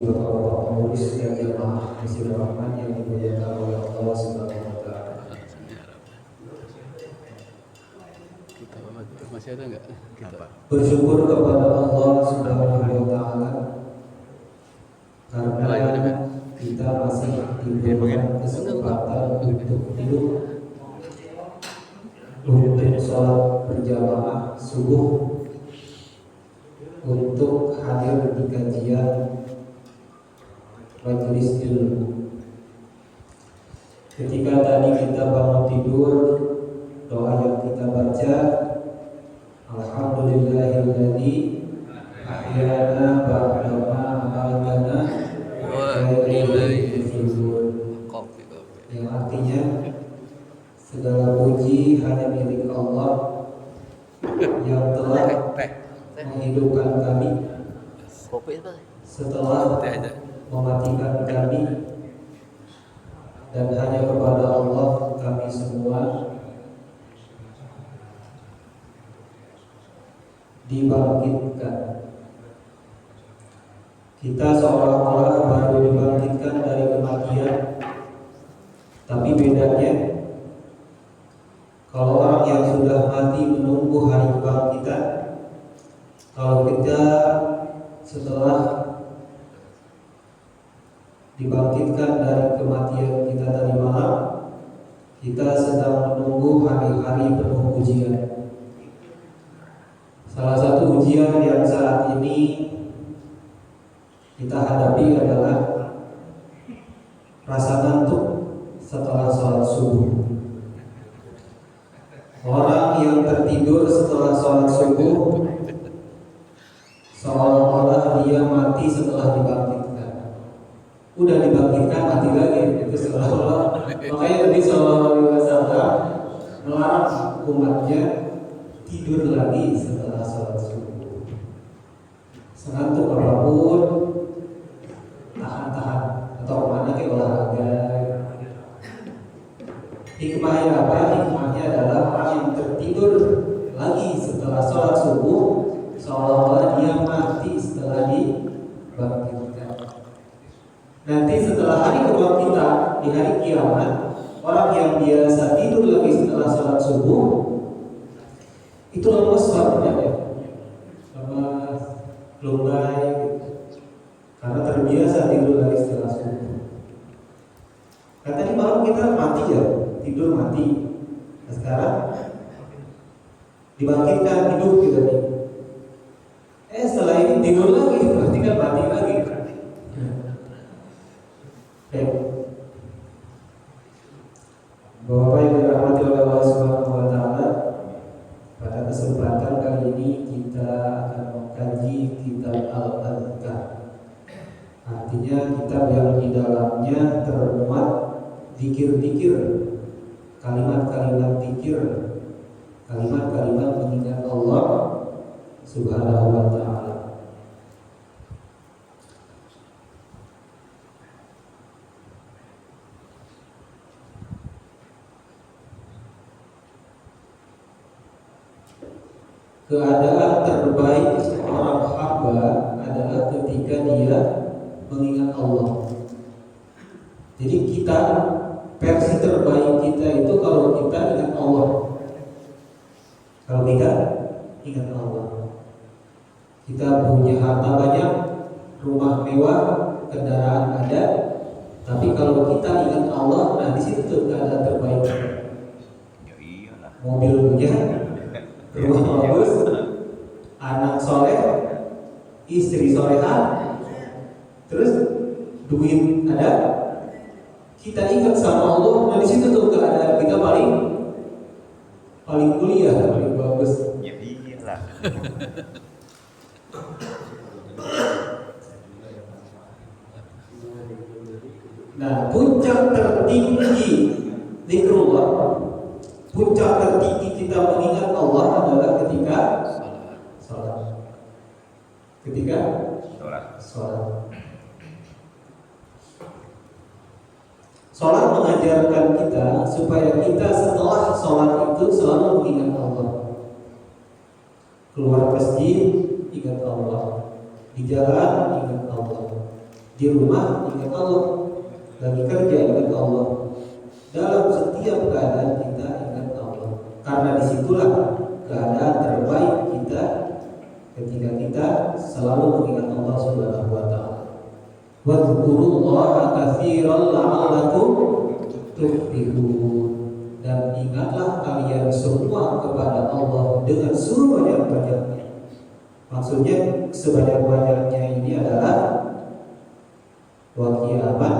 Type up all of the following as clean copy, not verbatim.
Bapak-bapak pengurus dan jamaah Masjidil Rahman yang dimuliakan oleh Allah Subhanahu wa taala. Masih ada enggak? Bersyukur kepada Allah Subhanahu wa taala karena kita masih diberikan kesempatan untuk hidup, untuk sholat berjamaah subuh, untuk hadir di kajian majelis ilmu. Ketika tadi kita bangun tidur, doa yang kita baca, Alhamdulillahilladzi ahyana ba'dama amatana wa ilaihi nusyur. Yang artinya segala puji hanya milik Allah yang telah menghidupkan kami setelah mematikan kami, dan hanya kepada Allah kami semua dibangkitkan. Kita seolah-olah baru dibangkitkan dari kematian, tapi bedanya kalau orang yang sudah mati menunggu hari kebangkitan, kalau kita setelah dibangkitkan dari kematian kita tadi malam, kita sedang menunggu hari-hari penuh ujian. Salah satu ujian yang saat ini kita hadapi adalah rasa ngantuk setelah sholat subuh. Orang yang tertidur setelah sholat subuh seolah-olah dia mati setelah dibangkitkan. Udah dibangkitkan mati lagi, itu seolah-olah. Makanya Nabi SAW melarang umatnya tidur lagi setelah sholat subuh. Sengantuk apapun, tahan-tahan atau kemana ke olahraga. Hikmahnya apa? Hikmahnya adalah orang yang tertidur lagi setelah sholat subuh seolah-olah dia mati setelah dibangkitkan. Nanti setelah hari kebangkitan di hari kiamat, orang yang biasa tidur lagi setelah sholat subuh itu lemes banget ya, lemes, lumbai, karena terbiasa tidur lagi setelah subuh. Kan tadi malam kita mati ya, tidur mati. Nah, sekarang dibangkitkan hidup kita nih. Setelah ini tidur lagi, berarti kan mati lagi. Bapak yang dirahmati oleh Allah Subhanahu wa taala, pada kesempatan kali ini kita akan mengkaji kitab Al-Adhkar. Artinya kitab yang di dalamnya termuat zikir-zikir, kalimat-kalimat zikir, kalimat-kalimat mengingat Allah Subhanahu wa taala. Keadaan terbaik seorang hamba adalah ketika dia mengingat Allah. Jadi kita, versi terbaik kita itu kalau kita ingat Allah. Kalau kita ingat Allah, kita punya harta banyak, rumah mewah, kendaraan ada, tapi kalau kita ingat Allah, nah di situ tuh keadaan terbaik. Mobil punya, rumah bagus, anak soleh, istri soleha, terus duit ada, kita ingat sama Allah, nah di situ tuh keadaan kita paling mulia, paling bagus. Ya iyalah. Nah, puncak tertinggi zikrullah, puncak tertinggi kita mengingat Allah adalah ketika sholat. Ketika sholat. Sholat mengajarkan kita supaya kita setelah sholat itu selalu mengingat Allah. Keluar masjid, ingat Allah. Di jalan, ingat Allah. Di rumah ingat Allah, lagi kerja ingat Allah. Dalam setiap keadaan kita ingat Allah. Karena disitulah keadaan terbaik kita ketika kita selalu mengingat Allah Subhanahu wa taala. Wadhkurullaha katsiran la'allakum tuflihun. Dan ingatlah kalian semua kepada Allah dengan sebanyak-banyaknya. Maksudnya sebanyak-banyaknya ini adalah wa qiyaman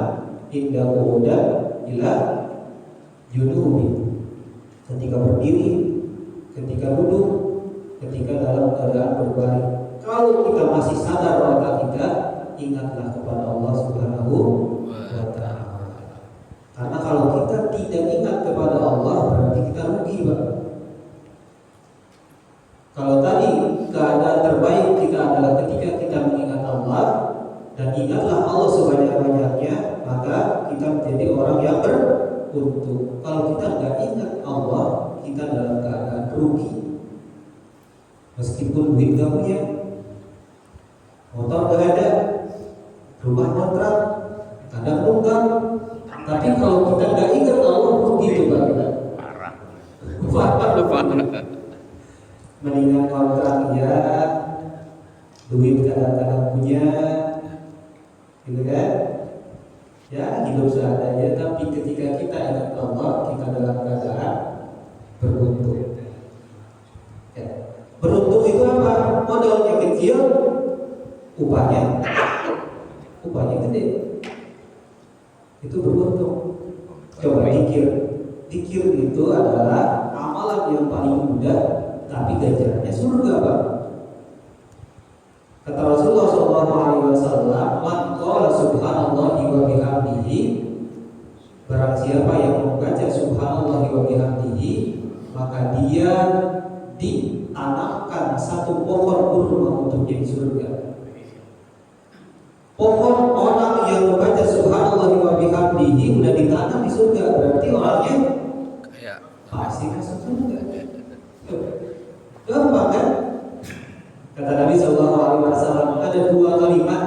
inda qu'udan ila junubi. Ketika berdiri, ketika duduk, ketika dalam keadaan berbaring. Kalau kita masih sadar otak kita, ingatlah kepada Allah Subhanahu wa taala. Karena kalau kita tidak ingat kepada Allah, berarti kita rugi, Pak. Kalau tadi keadaan terbaik kita adalah ketika kita mengingat Allah dan ingatlah Allah sebanyak-banyaknya, maka kita menjadi orang yang beruntung. Kalau kita nggak ingat Allah, kita dalam keadaan rugi. Meskipun duit nggak punya, motor nggak ada, rumah kontrak, kadang tunggang, tapi kalau kita nggak ingat Allah, rugi juga kita. Parah. Mendingan kontrak ya, duit kadang-kadang punya, gitu kan? Ya hidup seadanya, tapi ketika kita ingat Allah, kita dalam keadaan beruntung. Ya. Beruntung itu apa? Modalnya kecil, upahnya gede. Itu beruntung. Coba dikir itu adalah amalan yang paling mudah, tapi ganjarannya surga, Pak. Kata Rasulullah SAW, "Man qala subhanallahi wa bihamdihi", barang siapa yang membaca subhanallahi wa bihamdihi, maka dia ditanamkan satu pohon kurma untuknya di surga. Pohon orang yang membaca subhanallahi wa bihamdihi udah ditanam di surga, berarti orangnya pasti masuk surga. Gampang kan? Kata Nabi SAW, ada dua kalimat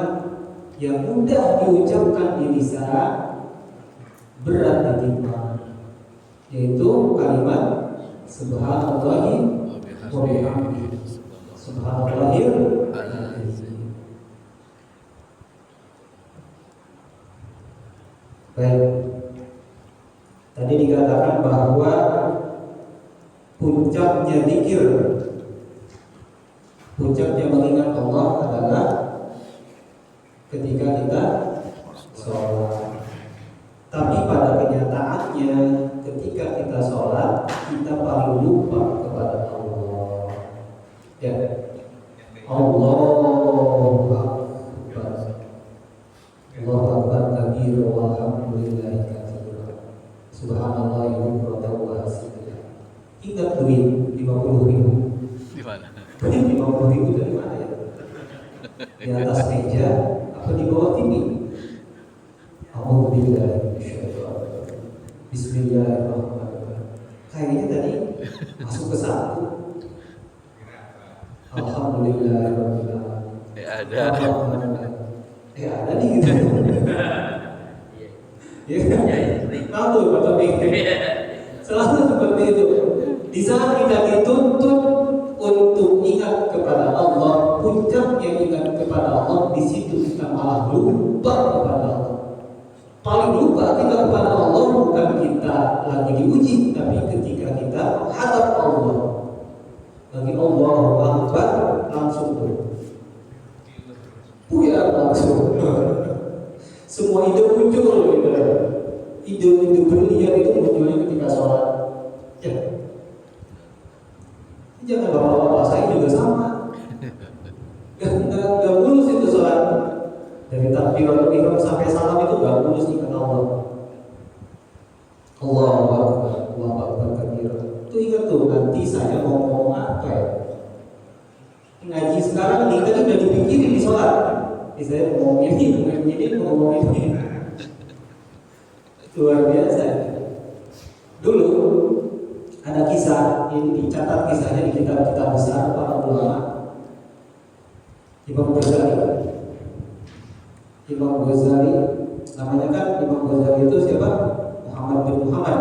yang mudah diucapkan di lisan, berat ditimpa, yaitu kalimat subhanallahi wa bihamdihi. Subhanallahil azim. Baik. Tadi dikatakan bahwa puncaknya zikir, puncaknya mengingat Allah adalah ketika kita sholat. Tapi pada kenyataannya ketika kita sholat, kita paling lupa kepada Allah. Ya, Allahu Akbar, Allahu Akbar kabir, walhamdulillahi katsira, subhanallah wa asyiya. Ingat duit 50.000 di mana? 50.000 dari mana ya? Di atas meja atau di bawah TV? Alhamdulillah, Bismillahirrahmanirrahim. Kayaknya tadi masuk ke satu. Alhamdulillah. Ada nih gitu. Tahu Bapak pikir. Selalu seperti itu. Di saat kita dituntut untuk ingat kepada Allah, puncaknya ingat kepada Allah, di situ kita malah lupa kepada Allah. Paling lupa kita kepada Allah bukan kita lagi diuji, tapi ketika kita menghadap Allah. Lagi Allahu Akbar, langsung tuh. Buyar langsung. Semua ide muncul gitu. Ide-ide berlian itu munculnya ketika sholat. Ya. Jangan bapak-bapak saya juga sama. Gak mulus itu sholat. Dari takbiratul ihram sampai salam itu gak mulus ingat Allah. Allahu Akbar, Allahu Akbar kabira. Itu ingat tuh, nanti saya mau ngomong apa ya. Ngaji sekarang kita udah dipikirin di sholat. Saya mau ngomong ini, mau ngomong ini. Luar biasa. Dulu ada kisah, ini dicatat kisahnya di kitab-kitab besar para ulama. Imam Ghazali. Imam Ghazali, namanya kan Imam Ghazali itu siapa? Muhammad bin Muhammad.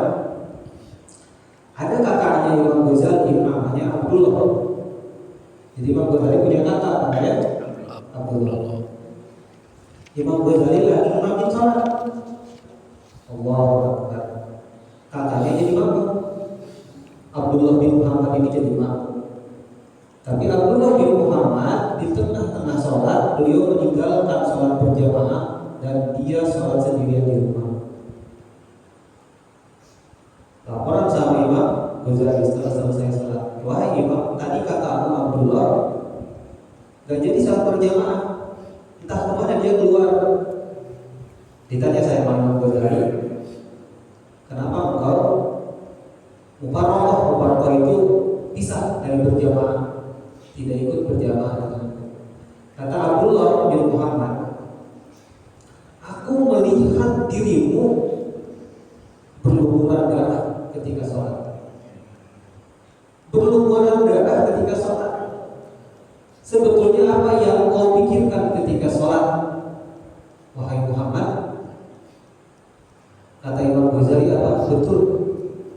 Ada kakaknya Imam Ghazali namanya Abdullah. Jadi Imam Ghazali punya kakak namanya Abdullah. Imam Ghazali lagi imamin salat. Allahu Akbar. Kakaknya jadi imam. Abdullah bin Muhammad ini jadi imam. Tapi Abdullah bin Muhammad di tengah-tengah sholat beliau meninggalkan sholat berjamaah dan dia sholat sendirian di rumah. Laporan sama Imam Ghazali setelah selesai sholat, wahai imam, tadi kakakmu Abdullah gak jadi sholat berjamaah, entah kemana dia keluar. Ditanya saya Imam Ghazali, kenapa engkau mubarakah itu pisah dari berjamaah? Tidak ikut berjamaah dengan. Kata Abdullah bin Muhammad, aku melihat dirimu berlumuran darah ketika sholat. Berlumuran darah ketika sholat. Sebetulnya apa yang kau pikirkan ketika sholat, wahai Muhammad? Kata Imam Ghazali, apa? Betul.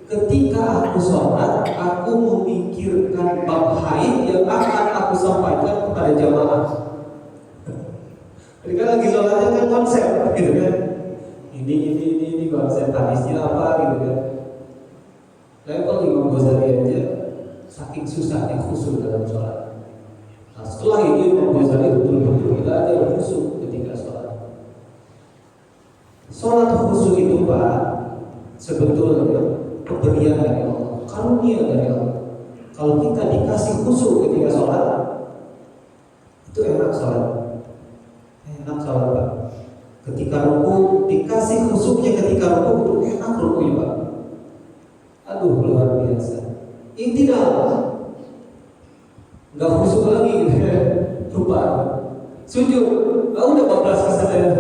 Ketika aku sholat, aku memikirkan bab haid yang akan aku sampaikan kepada jamaah. Jadi kan lagi sholatnya kan konsep, gitu kan? Ini konsep hadisnya apa, gitu kan? Level Imam Ghazali aja saking susahnya khusyuk dalam sholat. Nah, setelah itu Imam Ghazali betul-betul tidak ada khusyuk ketika sholat. Sholat khusyuk itu Pak, sebetulnya pemberian dari Allah, karunia dari Allah. Kalau kita dikasih khusyuk ketika sholat, itu enak sholat. Enak sholat Pak. Ketika ruku dikasih khusyuknya ketika ruku, itu enak rukunya Pak. Aduh luar biasa. Ini tidak, nggak khusyuk lagi gitu ya. Lupa. Sujud, udah 14 kesalahan.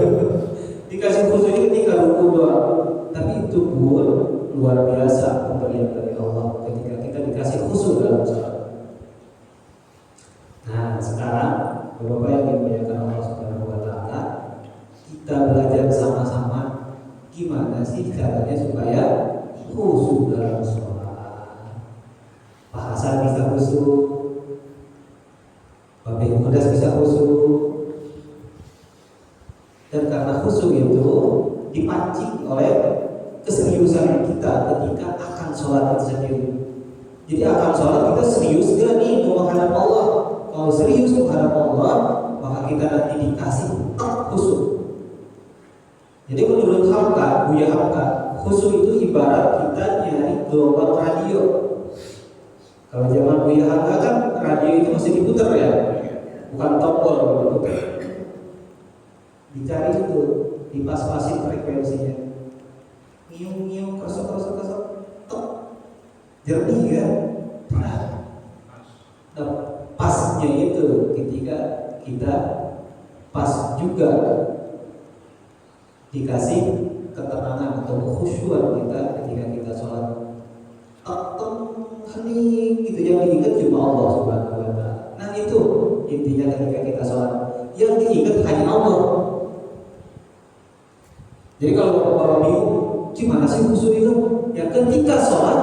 Dikasih khusyuknya ketika ruku doang. Tapi itu pun luar biasa pemberian dari Allah ketika kita dikasih khusyuk dalam sholat. Nah sekarang Bapak yang dimuliakan Allah Subhanahu Wa Taala, kita belajar sama-sama gimana sih caranya supaya khusyuk dalam sholat. Pak Hasan bisa khusyuk, Pak Bin Mudas bisa khusyuk, dan karena khusyuk itu dipancing oleh keseriusan kita ketika akan sholat itu sendiri. Jadi akan sholat kita serius gak nih menghadap Allah. Kalau serius menghadap Allah, maka kita nanti dikasih khusyuk. Jadi menurut Hamka, Buya Hamka, khusyuk itu ibarat kita nyari gelombang radio. Kalau zaman Buya Hamka kan radio itu masih diputar ya, bukan tombol diputar. Dicari itu, dipas-pasin frekuensinya. Nyium, kosok, tok, jernih kan? Nah, pasnya itu ketika kita pas juga dikasih ketenangan atau kekhusyuan kita ketika kita sholat. Hening gitu, yang diingat cuma Allah Subhanahu Wa Taala. Nah itu intinya ketika kita sholat, yang diingat hanya Allah. Jadi kalau orang bingung, gimana sih khusyuk itu? Ya ketika sholat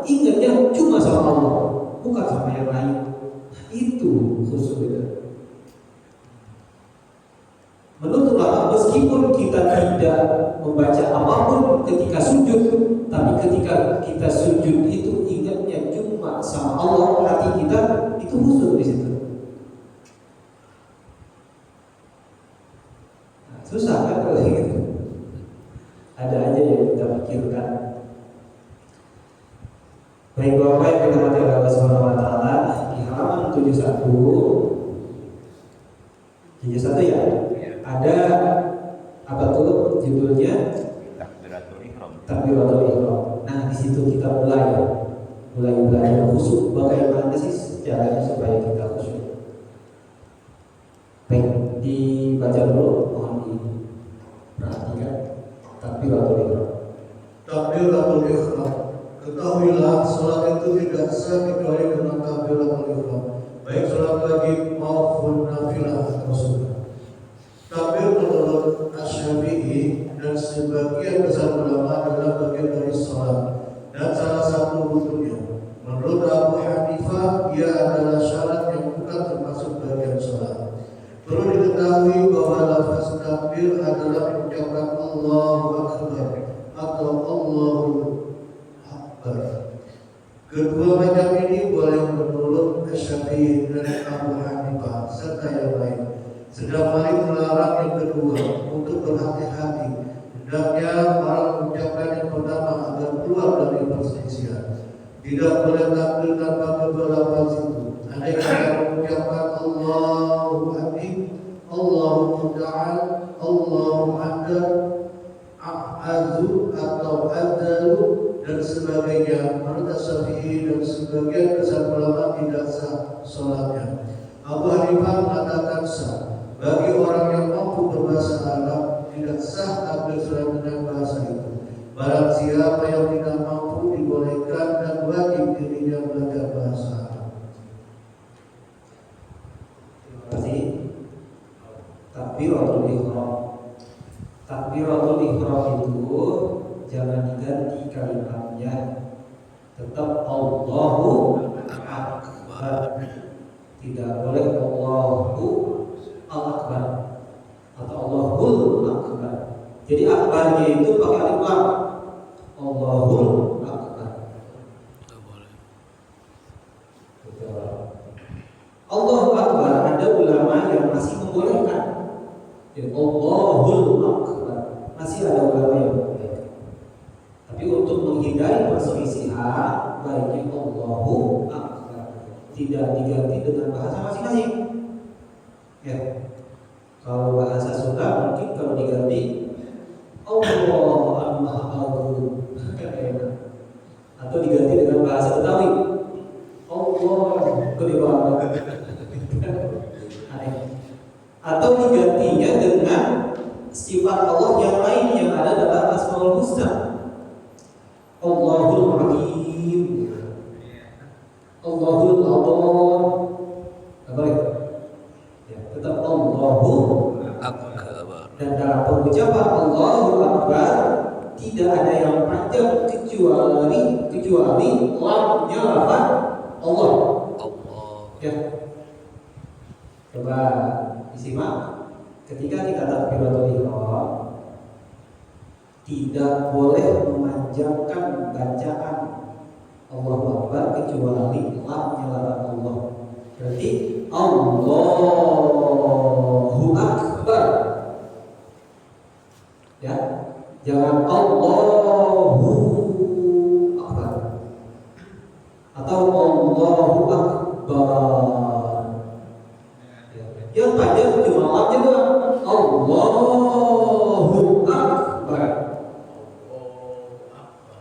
ingatnya cuma sama Allah, bukan sama yang lain. Itu khusyuk itu. Menurut ulama, meskipun kita tidak membaca apapun ketika sujud, tapi ketika kita sujud itu ingatnya cuma sama Allah, hati kita itu khusyuk di situ. Nah, susah kan kalau gitu. Ada aja yang kita pikirkan. Baik Bapak yang dirahmati Allah Subhanahu Wa Taala, di halaman 71 ya, ada apa tuh judulnya? Takbiratul Ihram. Takbiratul Ihram. Nah di situ kita mulai belajar khusyuk. Bagaimana sih caranya supaya kita khusyuk? Baik, dibaca dulu, mohon diperhatikan. Takbiratul Ihram. Takbiratul Ihram. Ketahuilah sholat itu tidak sah kecuali dengan takbiratul Ihram, baik sholat wajib maupun nafilah atau sunnah. Takbir menurut Syafi'i dan sebagian besar ulama adalah bagian dari sholat dan salah satu rukunnya. Menurut Abu Hanifah, ia adalah syarat yang bukan termasuk bagian sholat. Perlu diketahui bahwa lafaz takbir adalah mengucapkan Allahu Akbar atau Allahu Akbar. Kedua macam ini boleh menurut Syafi'i dan Abu Hanifah serta yang lain. Sedang Malik melarang yang kedua untuk berhati-hati. Hendaknya orang mengucapkan yang pertama agar keluar dari perselisihan. Tidak boleh takbir tanpa kedua lafaz itu. Andai kata mengucapkan Allahu Akbar, Allahu Musta'an, Allahu Akbar, Azu atau Adalu dan sebagainya, menurut Syafi'i dan sebagian besar ulama tidak sah sholatnya. Abu Hanifah mengatakan sah. Bagi orang yang mampu berbahasa Arab tidak sah takbir selain dengan bahasa itu. Barang siapa yang tidak mampu dibolehkan dan wajib dirinya belajar bahasa Arab. Terima kasih. Takbiratul ihram. Takbiratul ihram itu jangan diganti kalimatnya. Tetap Allahu Akbar. Tidak boleh Allahu Akbar atau Allahul Akbar. Jadi akbarnya itu pakai alif lam. Allahul Akbar. Allahu Akbar, ada ulama yang masih membolehkan. Jadi Allahul Akbar, masih ada ulama yang membolehkan. Tapi untuk menghindari perselisihan, baiknya Allahu Akbar, tidak diganti dengan bahasa masing-masing. Ya, kalau bahasa Sunda mungkin kalau diganti Allahu Akbar atau diganti dengan bahasa Betawi Allah gede banget atau digantinya dengan sifat Allah yang lain yang ada dalam Asmaul Husna, Allahul Alim, Allahul Adon, apa lagi? Tetap Allahu Akbar. Dan dalam pengucapan Allahu Akbar tidak ada yang panjang kecuali lamnya lafaz Allah. Ya. Coba disimak. Ketika kita takbiratul ihram tidak boleh memanjangkan bacaan Allahu Akbar kecuali lamnya lafaz Allah. Berarti Allahu Akbar. Ya, jangan Allahu Akbar atau Allahu Akbar. Yang panjang cuma lamnya doang. Allahu Akbar.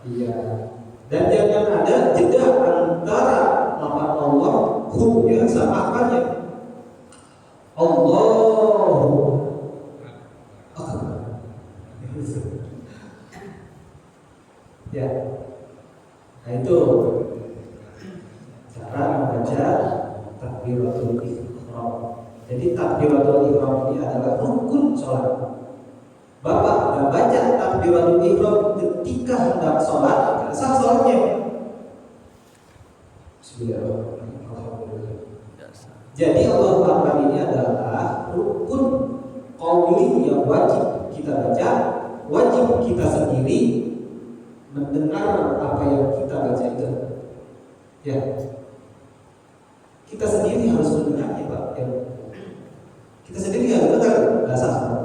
Iya. Dan jangan ada jeda antara lafaz Allah hukmnya sama akarnya. Allahu Akbar. Ya. Nah itu cara membaca takbiratul ihram. Jadi takbiratul ihram ini adalah rukun sholat. Bapak nggak baca takbiratul ihram ketika hendak sholat, sah sholatnya. Jadi Allahu Akbar ini adalah rukun qauli yang wajib kita baca, wajib kita sendiri mendengar apa yang kita baca itu. Ya, kita sendiri harus mendengarnya, Pak. Ya. Kita sendiri harus mendengar bahasa Arab.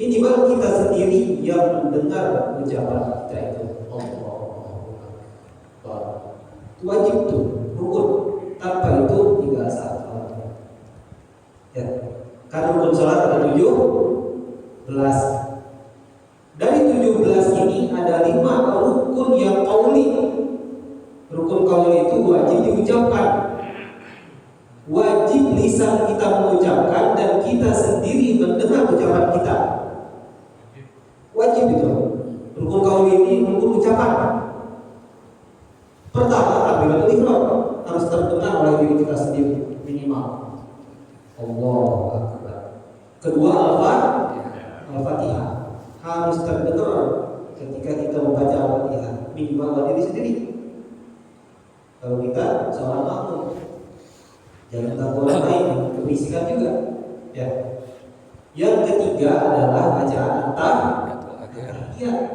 Minimal kita sendiri yang mendengar ucapan kita itu. Allahu Akbar. Wajib tuh, rukun. Tanpa itu tidak sah salatnya. Ya. Karena rukun salat ada 17. Dari 17 ini ada 5 rukun yang qauli. Rukun qauli itu wajib diucapkan. Wajib lisan kita mengucapkan dan kita sendiri mendengar ucapan kita. Wajib itu. Rukun qauli ini rukun ucapan. Pertama, takbiratul ihram harus terdengar oleh diri kita sendiri minimal. Allahu Akbar. Kedua, lafaz mengganggu orang lain, keberisikan juga. Ya. Yang ketiga adalah bacaan tahiyat.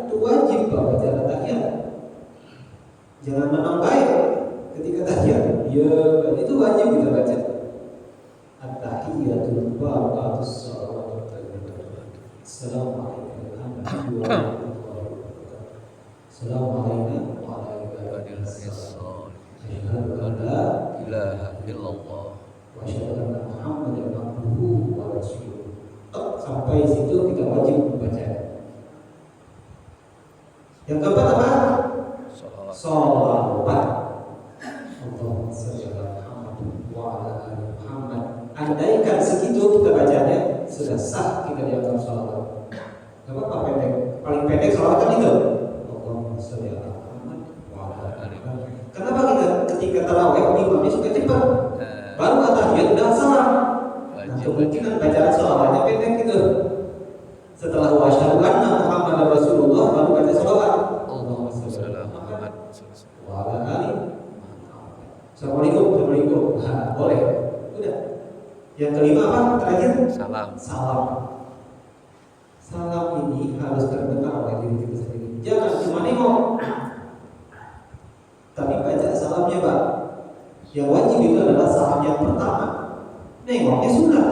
Itu wajib bacaan tahiyat. Jangan menang baik ketika tahiyat. Ya, itu wajib kita baca. At-tahiyatul baqatus salawatu. Assalamualaikum warahmatullahi wabarakatuh. Assalamualaikum warahmatullahi wabarakatuh. Asyhadu an la ilaha illallah wa asyhadu anna Muhammadan abduhu wa rasuluh. Sampai situ kita wajib membaca. Yang keempat apa? Sholawat. Allahumma sholli ala Muhammad wa ala ali Muhammad. Andaikan segitu kita bacanya sudah sah kita dianggap sholawat. Gak apa-apa pendek. Paling pendek sholawat kan itu. Allahumma sholli ala Muhammad wa ala ali Muhammad. Kenapa kita ketika tarawih imamnya suka cepat? Baru tahiyat dan salam. Nah, kemungkinan bacaan sholawatnya pendek gitu. Setelah wa asyhadu anna Muhammadar Rasulullah baru baca sholawat. Allahumma sholli ala Muhammad wa ala ali Muhammad. Assalamualaikum. Nah, boleh. Udah. Yang kelima apa? Terakhir salam. Salam ini harus terdengar oleh diri kita sendiri. Jangan cuma nengok, tapi baca salamnya, Pak. Yang wajib itu adalah salam yang pertama. Nengoknya sunnah.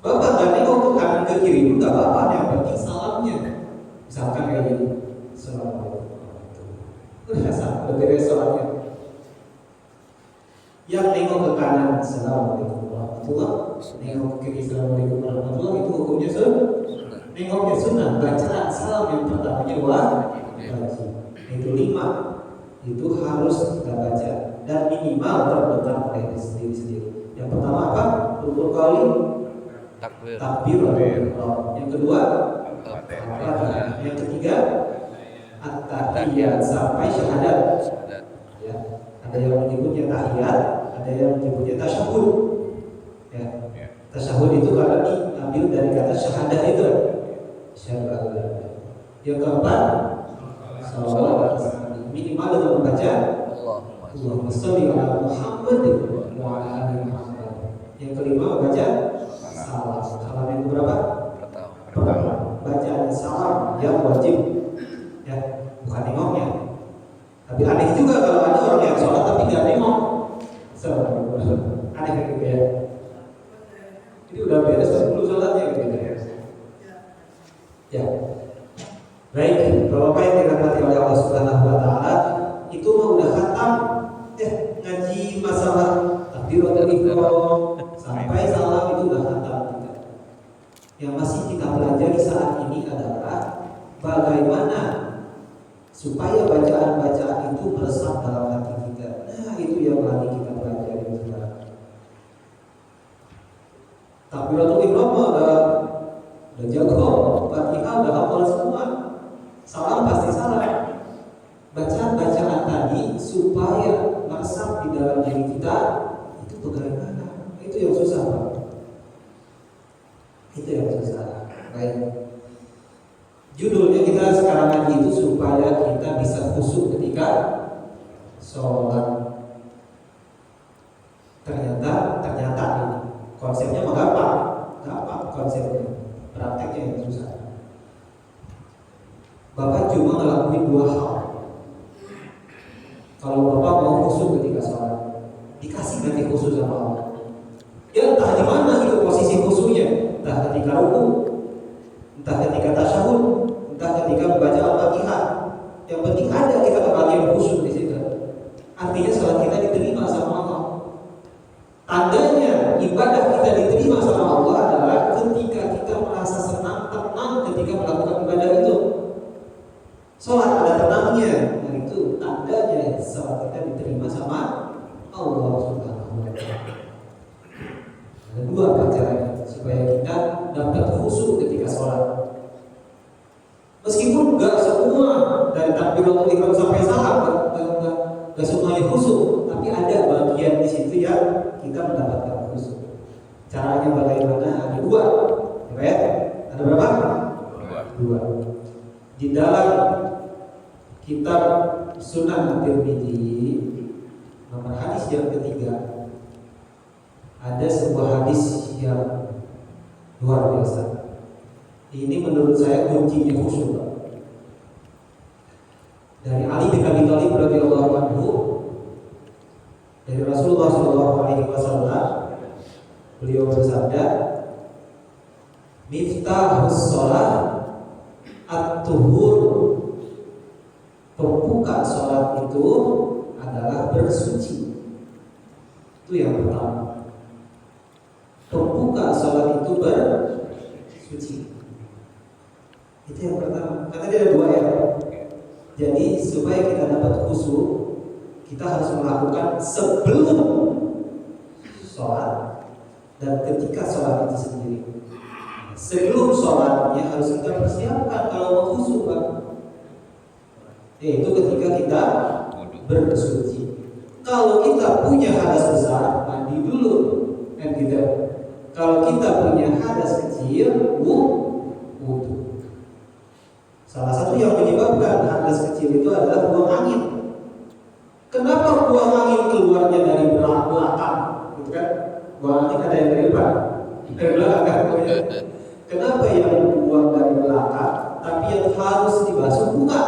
Bapak gak nengok ke kanan ke kiri itu gak apa-apa, yang penting salamnya. Misalkan kayak gini, Assalamualaikum warahmatullahi wabarakatuh. Udah beres salamnya. Yang nengok ke kanan, Assalamualaikum warahmatullahi wabarakatuh. Nengok ke kiri, Assalamualaikum warahmatullahi wabarakatuh. Itu hukumnya sunnah. Nengoknya sunnah. Bacaan salam yang pertamanya wajib. Itu 5. Itu harus kita baca dan minimal terdengar oleh diri sendiri. Yang pertama apa? Rukun kali takbir. Yang kedua yang ketiga at-tahiyat sampai syahadat. Ya. Ada yang menyebutnya tahiyat, ada yang menyebutnya tasyahud. Ya. Tasyahud itu karena diambil dari kata syahadat itu. Syahadat. Yang keempat salawat. Minimal dengan membaca Allahumma sholli ala Muhammad wa ala ali Muhammad. Yang kelima membaca salam. Salam yang berapa? Pertama. Bacaan salam yang wajib. Ya, bukan nengoknya. Tapi aneh juga kalau ada orang yang sholat tapi nggak nengok. Aneh gitu ya. Jadi udah beres dulu sholatnya gitu ya. Ya. Baik, Bapak yang dirahmati oleh Allah Subhanahu wa taala, itu mah udah khatam ngaji masalah takbiratul ihram sampai salam itu udah khatam kita. Yang masih kita pelajari saat ini adalah bagaimana supaya bacaan-bacaan itu meresap dalam hati kita. Nah, itu yang lagi kita pelajari sekarang. Takbiratul ihram udah jago, Fatihah udah hafal semua. Salam pasti salah. Bacaan-bacaan tadi supaya meresap di dalam diri kita itu bagaimana? Itu yang susah, Pak. Itu yang susah. Baik. Judulnya kita sekarang lagi itu supaya kita bisa khusyuk ketika sholat. Ternyata ini konsepnya mah gampang konsepnya. Prakteknya yang susah. Bapak cuma ngelakuin 2 hal. Kalau Bapak mau khusyuk ketika sholat, dikasih nanti khusyuk sama Allah. Ya entah di mana itu posisi khusyuknya, entah ketika ruku, entah ketika tasyahud, entah ketika membaca Al-Fatihah. Yang penting ada kita kebagian khusyuk di situ. Artinya sholat kita diterima sama Allah. Tandanya ibadah kita diterima sama Allah adalah ketika kita merasa senang, tenang ketika melakukan ibadah itu. Sholat ada tenangnya, nah itu tandanya sholat kita diterima sama Allah Subhanahu wa taala. Ada 2 caranya supaya kita dapat khusyuk ketika sholat. Meskipun nggak semua dari takbiratul ihram sampai salam nggak semuanya khusyuk, tapi ada bagian di situ yang kita mendapatkan khusyuk. Caranya bagaimana? Ada 2, ya? Ada berapa? 2. Di dalam kitab Sunan At-Tirmidzi nomor hadis yang ketiga ada sebuah hadis yang luar biasa. Ini menurut saya kuncinya khusyuk. Dari Ali bin Abi Thalib radhiyallahu anhu, dari Rasulullah sallallahu alaihi wasallam, beliau bersabda, "Miftahus shalah at-tuhur." Pembuka sholat itu adalah bersuci. Itu yang pertama. Pembuka sholat itu bersuci. Itu yang pertama. Karena ada dua ya. Jadi supaya kita dapat khusyuk, kita harus melakukan sebelum sholat dan ketika sholat itu sendiri. Sebelum sholatnya harus kita persiapkan kalau mau khusyuk, Pak. Yaitu ketika kita bersuci. Kalau kita punya hadas besar, mandi dulu, kan gitu. Kalau kita punya hadas kecil, wudu. Salah satu yang menyebabkan hadas kecil itu adalah buang angin. Kenapa buang angin keluarnya dari belakang? Gitu kan? Buang angin ada yang dari depan, dari belakang. Kenapa yang buang dari belakang, tapi yang harus dibasuh bukan?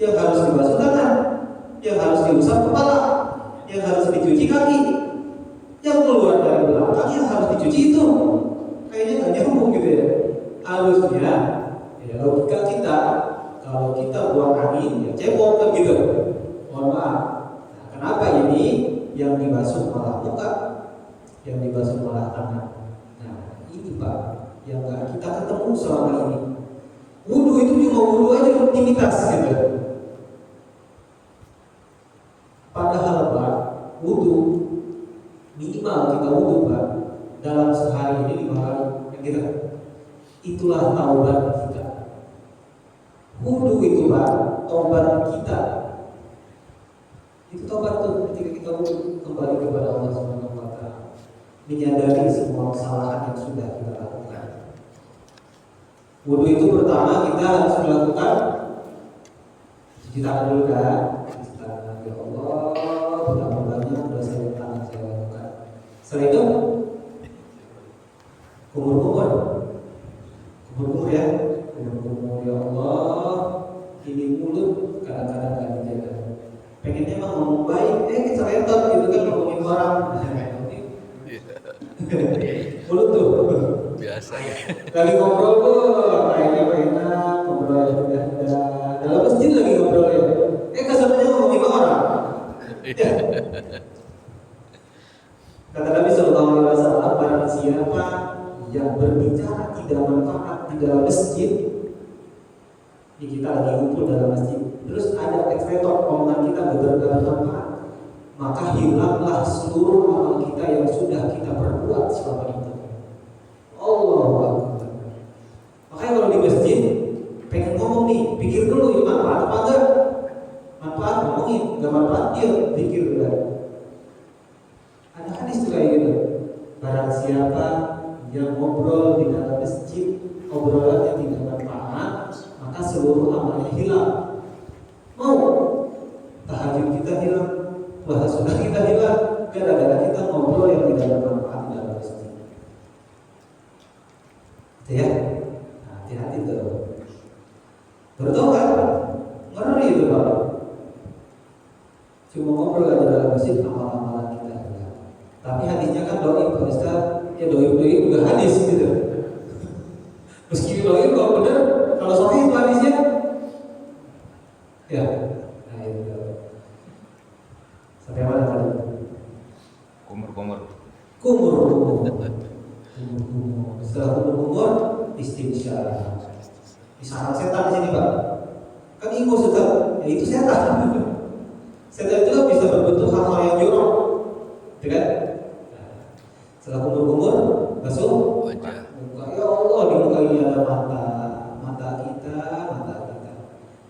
Yang harus dibasuh tangan, yang harus diusap kepala, yang harus dicuci kaki, yang keluar dari belakang yang harus dicuci itu. Kayaknya nggak nyambung gitu ya. Harusnya, ya logika kita, kalau kita buang angin, ya cebok kan gitu. Mohon maaf. Nah, kenapa ini yang dibasuh malah muka, yang dibasuh malah tangan? Nah, ini Pak, yang nggak kita ketemu selama ini. Wudu itu cuma wudu aja rutinitas gitu. Padahal Pak, wudu minimal kita wudu Pak dalam sehari ini 5 kali, kan gitu. Itulah taubat kita. Wudu itu Pak, taubat kita. Itu taubat tuh ketika kita wudu kembali kepada Allah Subhanahu wa taala, menyadari semua kesalahan yang sudah kita lakukan. Wudu itu pertama kita harus melakukan cuci tangan dulu kan. Ya Allah, betapa banyak dosa yang tangan saya lakukan. Setelah itu kumur ya, kumur ya Allah. Ini mulut kadang-kadang gak dijaga. Pengennya mah ngomong baik, keceretot gitu kan ngomongin orang. Mulut tuh biasa ya. lagi ngobrol tuh, kayaknya enak ngobrol ya. Dalam masjid lagi ngobrol ya. Kesannya ngomongin orang. Ya. Kata Nabi Sallallahu Alaihi Wasallam, barang siapa yang berbicara tidak manfaat di dalam masjid, ini kita lagi ngumpul dalam masjid, terus ada ekspektor omongan kita bermanfaat, maka hilanglah seluruh amal kita yang sudah kita perbuat selama itu. Allahu Akbar. Makanya kalau di masjid pengen ngomong nih, pikir dulu ya manfaat apa enggak? Manfaat ngomongin, nggak manfaat dia pikir dulu. Ada hadis tuh kayak gitu. Barang siapa yang ngobrol di dalam masjid, obrolannya tidak manfaat, maka seluruh amalnya hilang. Mau tahajud kita hilang, puasa sunnah kita hilang, gara-gara kita ngobrol yang tidak bermanfaat di dalam masjid. Itu ya, nah, hati-hati tuh. Betul kan? Ngeri itu Pak. Cuma ngobrol aja dalam masjid, amal-amalan kita hilang. Tapi hadisnya kan doi, Pak Ustaz, ya doi juga hadis gitu. Meski doi kalau benar, kalau sahih itu hadisnya, ya. Nah itu. Sampai mana tadi? Kumur. Setelah kumur, istinsyaq. Disarang setan di sini Pak. Kan ingus Ustaz, ya itu setan. Setan itu bisa berbentuk hal-hal yang jorok, ya kan? Setelah kumur, basuh Wajah. muka. Ya Allah, di muka ini ada mata kita.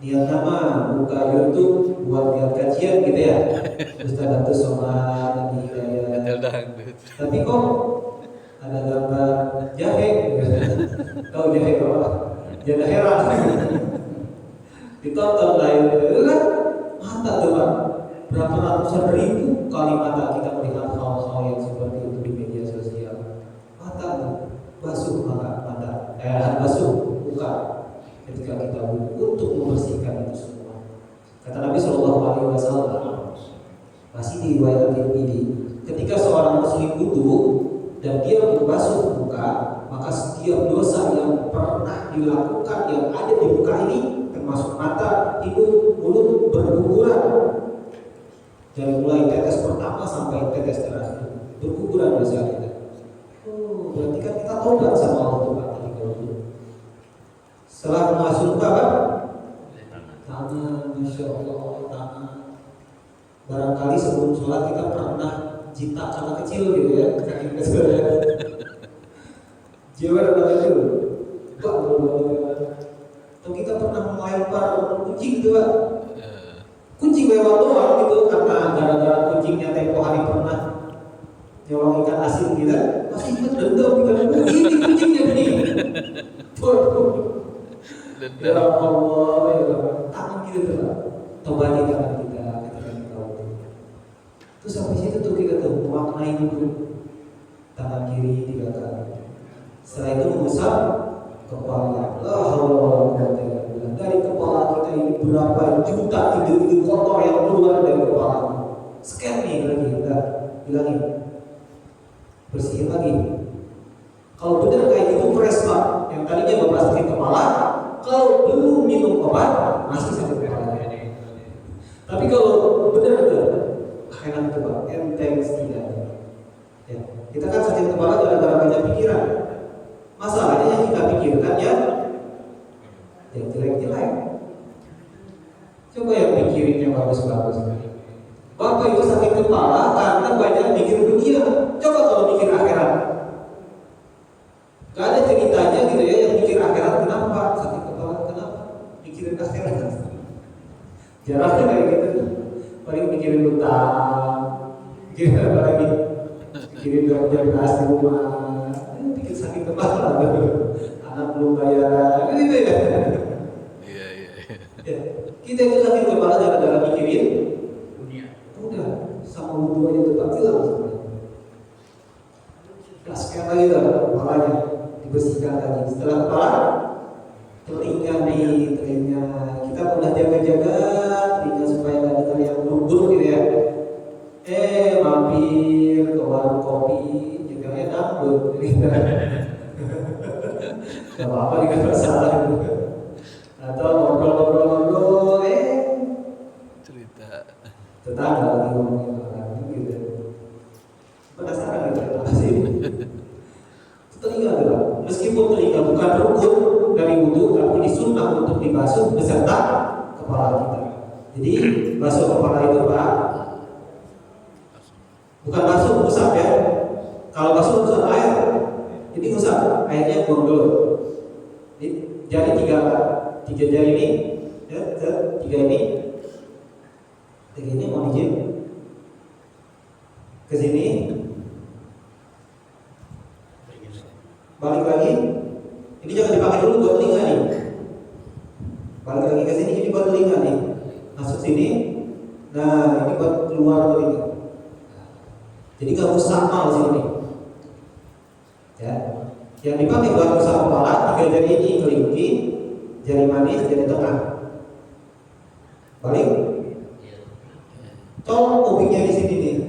Niat nama buka YouTube buat lihat kajian gitu ya. Ustaz Abdul Somad di Hidayat. Tapi kok ada gambar jahe? Tahu jahe apa? Jangan heran. Ditonton lain kan mata tuh Pak. berapa ratusan ribu kali mata kita melihat hal-hal yang seperti itu di media sosial. Mata basuh basuh muka ketika kita wudhu untuk membersihkan itu semua. Kata Nabi Shallallahu Alaihi Wasallam, masih diriwayatkan ini, ketika seorang muslim wudhu dan dia membasuh muka, maka setiap dosa yang pernah dilakukan yang ada di muka ini, termasuk mata, hidung, mulut, berguguran. Dari mulai tetes pertama sampai tetes terakhir, berguguran dosa kita. Oh, berarti kan kita tobat sama Allah Tuhan ketika wudhu. Setelah membasuh muka, tangan, masya Allah, tangan. Barangkali sebelum sholat kita pernah jitak anak kecil gitu ya, kaki kecil ya. Jewer anak kecil, atau kita pernah melempar kucing gitu Pak. Kucing lewat doang gitu karena gara-gara kucingnya tempo hari pernah nyolong ikan asin gitu, masih ingat dendam ikan ini kucingnya nih. Ya Allah, ya Allah, tangan gitu tuh Pak. Tobati tangan kita ketika kita wudhu. Terus sampai situ tuh kita tuh memaknai dulu tangan kiri 3 kali. Setelah itu mengusap kepala. Dari kepala kita ini berapa juta ide-ide kotor yang keluar dari kepala. Scan nih lagi, udah bilangin, bersihin lagi. Kalau benar kayak gitu fresh Pak, yang tadinya Bapak sakit kepala, kalau belum minum obat masih sakit kepala. Tapi kalau benar enak itu Pak, enteng setidaknya. Ya, kita kan sakit kepala gara-gara banyak pikiran. Masalahnya yang kita pikirkan ya yang jelek-jelek. Coba yang pikirin yang bagus-bagus. Bapak itu sakit kepala karena banyak mikir dunia. Coba kalau mikir akhirat. Gak ada ceritanya gitu ya yang mikir akhirat. Kenapa sakit kepala? Kenapa mikirin akhirat? Jarangnya kayak gitu. Paling mikirin utang, mikirin apa lagi? Mikirin jam belas di rumah, bikin sakit kepala. Anak belum bayar, gitu ya. Ya, kita itu sakit kepala gara-gara mikirin dunia. Udah, sama wudhu aja tetap hilang sebenarnya. Gaskan lagi lah kepalanya, dibersihkan lagi. Setelah kepala, telinga nih, telinga. Kita udah jaga-jaga telinga supaya nggak dengar yang buruk gitu ya. Mampir ke warung kopi, jadinya dangdut. Gak apa-apa juga masalah itu. Atau ngobrol-ngobrol cerita tetangga lagi ngomongin orang gitu. Penasaran gitu apa sih? Telinga adalah meskipun telinga bukan rukun dari wudhu, tapi disunnah untuk dibasuh beserta kepala kita. Jadi basuh kepala itu Pak, bukan basuh usap ya. Kalau basuh usap air, jadi usap airnya buang dulu. Jari 3 jari ini, ya, 3 ini mau dijin ke sini, balik lagi. Ini jangan dipakai dulu buat telinga nih. Balik lagi ke sini, ini buat telinga nih. Masuk sini, nah ini buat keluar telinga. Jadi nggak usah mal sini. Ya. Yang dipakai buat usap kepala 3 jari ini kelingking, jari manis, jari tengah. Balik. Colok kupingnya di sini nih.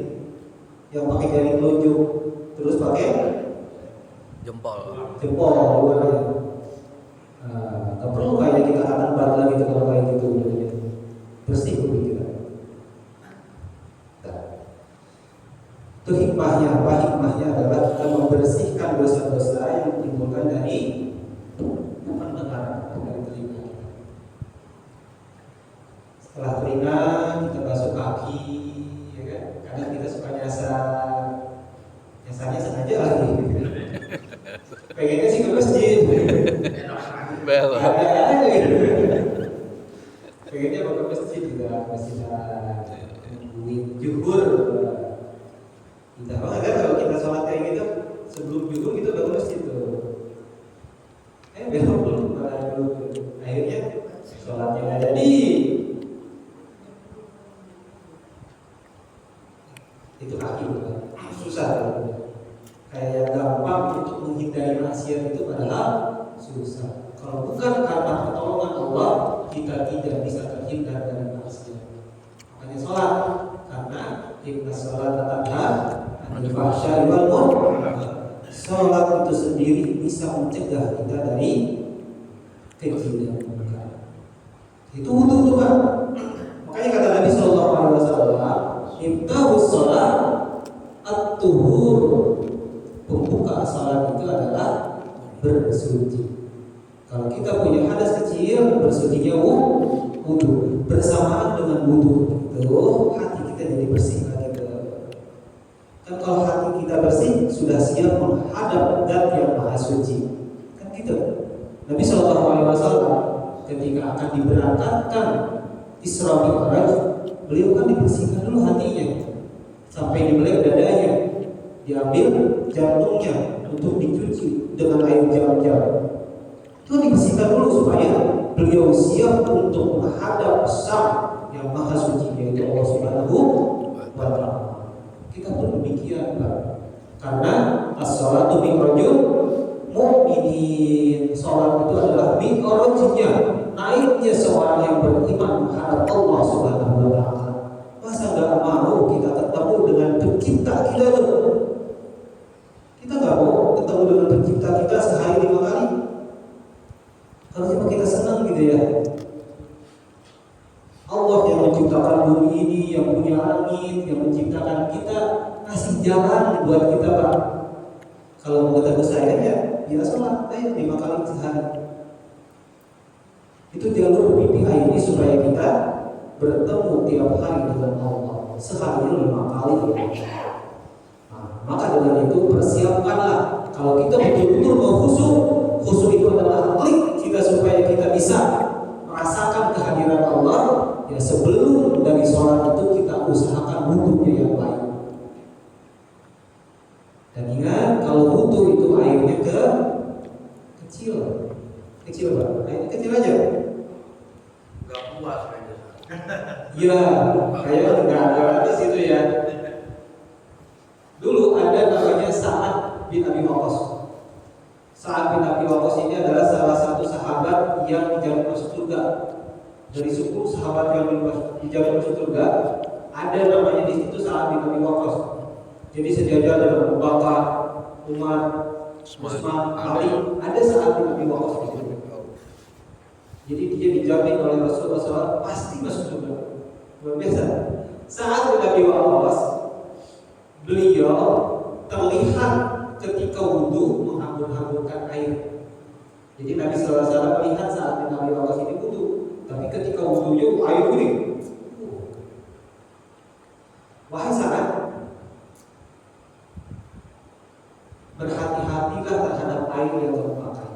Yang pakai jari telunjuk, terus pakai jempol luarnya. Tak perlu kayak kita akan balik lagi gitu kalau kayak gitu. Bersih kuping kita. Itu hikmahnya. Apa hikmahnya adalah kita membersihkan dosa-dosa yang ditimbulkan dari pendengaran, dari telinga kita. Setelah telinga kita basuh kaki, ya kan? Kadang kita suka nyasarnya sengaja lagi. Pengennya sih ke masjid. belok. Pengennya mau ke masjid juga, masjid juhur. Kita kan kalau kita sholat kayak gitu sebelum juhur kita udah ke masjid tuh. Belok dulu, malah dulu. Akhirnya sholatnya nggak jadi. gampang untuk menghindari maksiat itu adalah susah. Kalau bukan karena pertolongan Allah, kita tidak bisa terhindar dari maksiat. Makanya sholat, karena inna sholat tanha anil fahsya'i wal munkar. Sholat itu sendiri bisa mencegah kita dari keji dan munkar. Itu wudu tuh Pak. Makanya kata Nabi Sallallahu Alaihi Wasallam, "Ibtahus sholat at-tuhur." Pembuka sholat itu adalah bersuci. Kalau kita punya hadas kecil, bersucinya wudu. Bersamaan dengan wudu itu hati kita jadi bersih lagi. Kan kalau hati kita bersih, sudah siap menghadap Zat yang Maha Suci. Kan gitu. Nabi Shallallahu Alaihi Wasallam ketika akan diberangkatkan Isra Mi'raj, beliau kan dibersihkan dulu hatinya sampai dibelai dadanya, diambil jantungnya untuk dicuci dengan air jam-jam. Itu dibersihkan dulu supaya beliau siap untuk menghadap Sang yang Maha Suci, yaitu Allah Subhanahu wa Ta'ala. Kita pun demikian Pak. Karena as-sholatu mi'rajul mu'minin. Sholat itu adalah mi'rajnya, naiknya seorang yang beriman menghadap Allah Subhanahu wa Ta'ala. Masa enggak mau kita ketemu dengan pencipta kita tuh? Kita enggak mau ketemu dengan pencipta kita sehari 5 kali. Harusnya kita senang gitu ya. Allah yang menciptakan bumi ini, yang punya langit, yang menciptakan kita, kasih jalan buat kita Pak. Kalau mau ketemu saya ya sholat, ayo 5 kali sehari. Itu jalur pipi ini supaya kita bertemu tiap hari dengan Allah. Sehari 5 kali. Nah, maka dengan itu persiapkanlah. Kalau kita betul-betul mau khusyuk itu adalah klik kita supaya kita bisa merasakan kehadiran Allah. Ya sebelum dari sholat itu kita usahakan wudunya yang baik. Dan ingat kalau wudu itu airnya kecil Pak, airnya kecil aja. Gak puas kayaknya. Ya, kayaknya nggak ada di situ ya. Dulu ada namanya Sa'ad bin Abi Waqqas. Sa'ad bin Abi Waqqas ini adalah salah satu sahabat yang dijamin masuk surga. Dari 10 sahabat yang dijamin masuk surga, ada namanya di situ Sa'ad bin Abi Waqqas. Jadi sejajar dengan Abu Bakar, Umar, Utsman, Ali, ada Sa'ad bin Abi Waqqas di situ. Jadi dia dijamin oleh Rasulullah SAW pasti masuk surga. Luar biasa. Sa'ad bin Abi Waqqas, beliau terlihat ketika wudu menghambur-hamburkan air. Jadi Nabi SAW melihat Sa'ad bin Abi Waqqas ini wudu, tapi ketika wudunya air kuning. Wahai Sa'ad, berhati-hatilah terhadap air yang kamu pakai.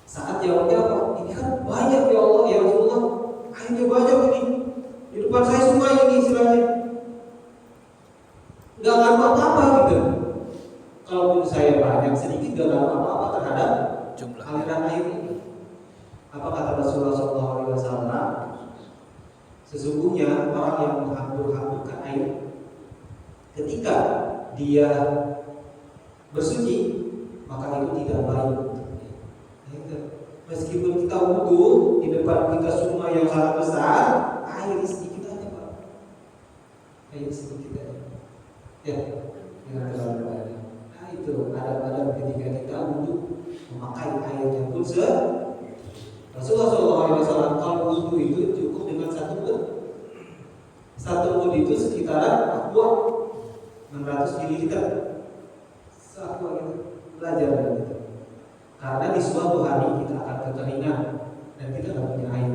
Saat jawabnya apa? Ini kan banyak ya Allah, ya Rasulullah, airnya banyak ini. Di depan saya semua ini istilahnya. Gak ngaruh apa-apa gitu. Kalaupun saya banyak sedikit gak ngaruh apa-apa terhadap Jumlah aliran air ini. Apa kata Rasulullah SAW? Sesungguhnya orang yang menghambur-hamburkan air, ketika dia bersuci, maka itu tidak baik. Meskipun kita wudu di depan kita semua yang sangat besar, air sedikit aja Pak. Air sedikit aja. Ya, jangan terlalu banyak. Nah itu ada ketika kita wudu memakai airnya pun Rasulullah SAW kalau wudu itu cukup dengan 1 mud. 1 mud itu sekitaran aqua 600 ml. Aqua gitu. Belajar dari itu. Karena di suatu hari kita akan kekeringan dan kita tidak punya air.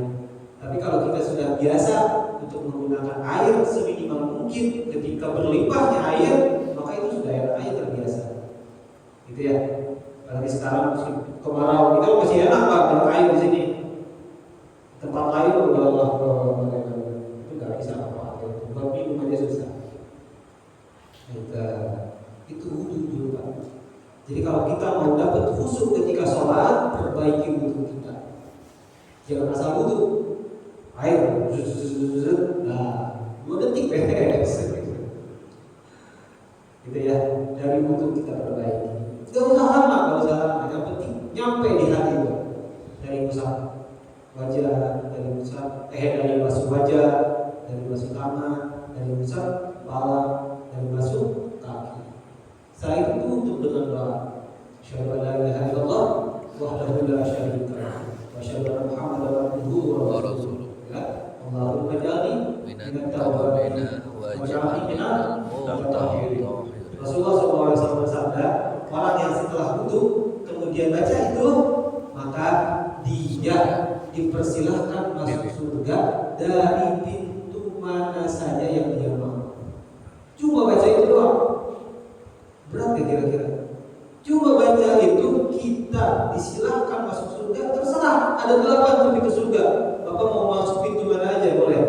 Tapi kalau kita sudah biasa untuk menggunakan air seminimal mungkin, ketika berlimpahnya air, maka itu sudah air terbiasa. Gitu ya. Apalagi sekarang musim kemarau, kita masih enak Pak dengan air di sini. Tempat lain udah Allah itu nggak bisa apa-apa. Buat minum aja susah. Itu wudu dulu Pak. Jadi kalau kita mau dapat khusyuk ketika sholat, perbaiki wudu kita. Jangan asal wudu, air, nah 2 detik beres. Gitu ya. dari wudhu kita perbaiki. Gak usah lama, gak usah lama. Yang penting nyampe di hati itu. Dari usah wajah, dari basuh wajah, dari basuh tangan, dari usah kepala, dari basuh kaki. Setelah itu tutup dengan doa. Asyhadu an la ilaha illallah wahdahu la syarika lahu wa asyhadu anna Muhammadan abduhu wa rasuluh. Ya, Allahumma ij'alni minat tawwabin wa ij'alni minal mutatahhirin. Rasulullah SAW bersabda, orang yang setelah wudu kemudian baca itu, maka dia dipersilahkan masuk surga dari pintu mana saja yang dia mau. Cuma baca itu doang. Berat ya kira-kira? Cuma baca itu kita disilahkan masuk surga, terserah. Ada 8 pintu surga. Bapak mau masuk pintu mana aja boleh.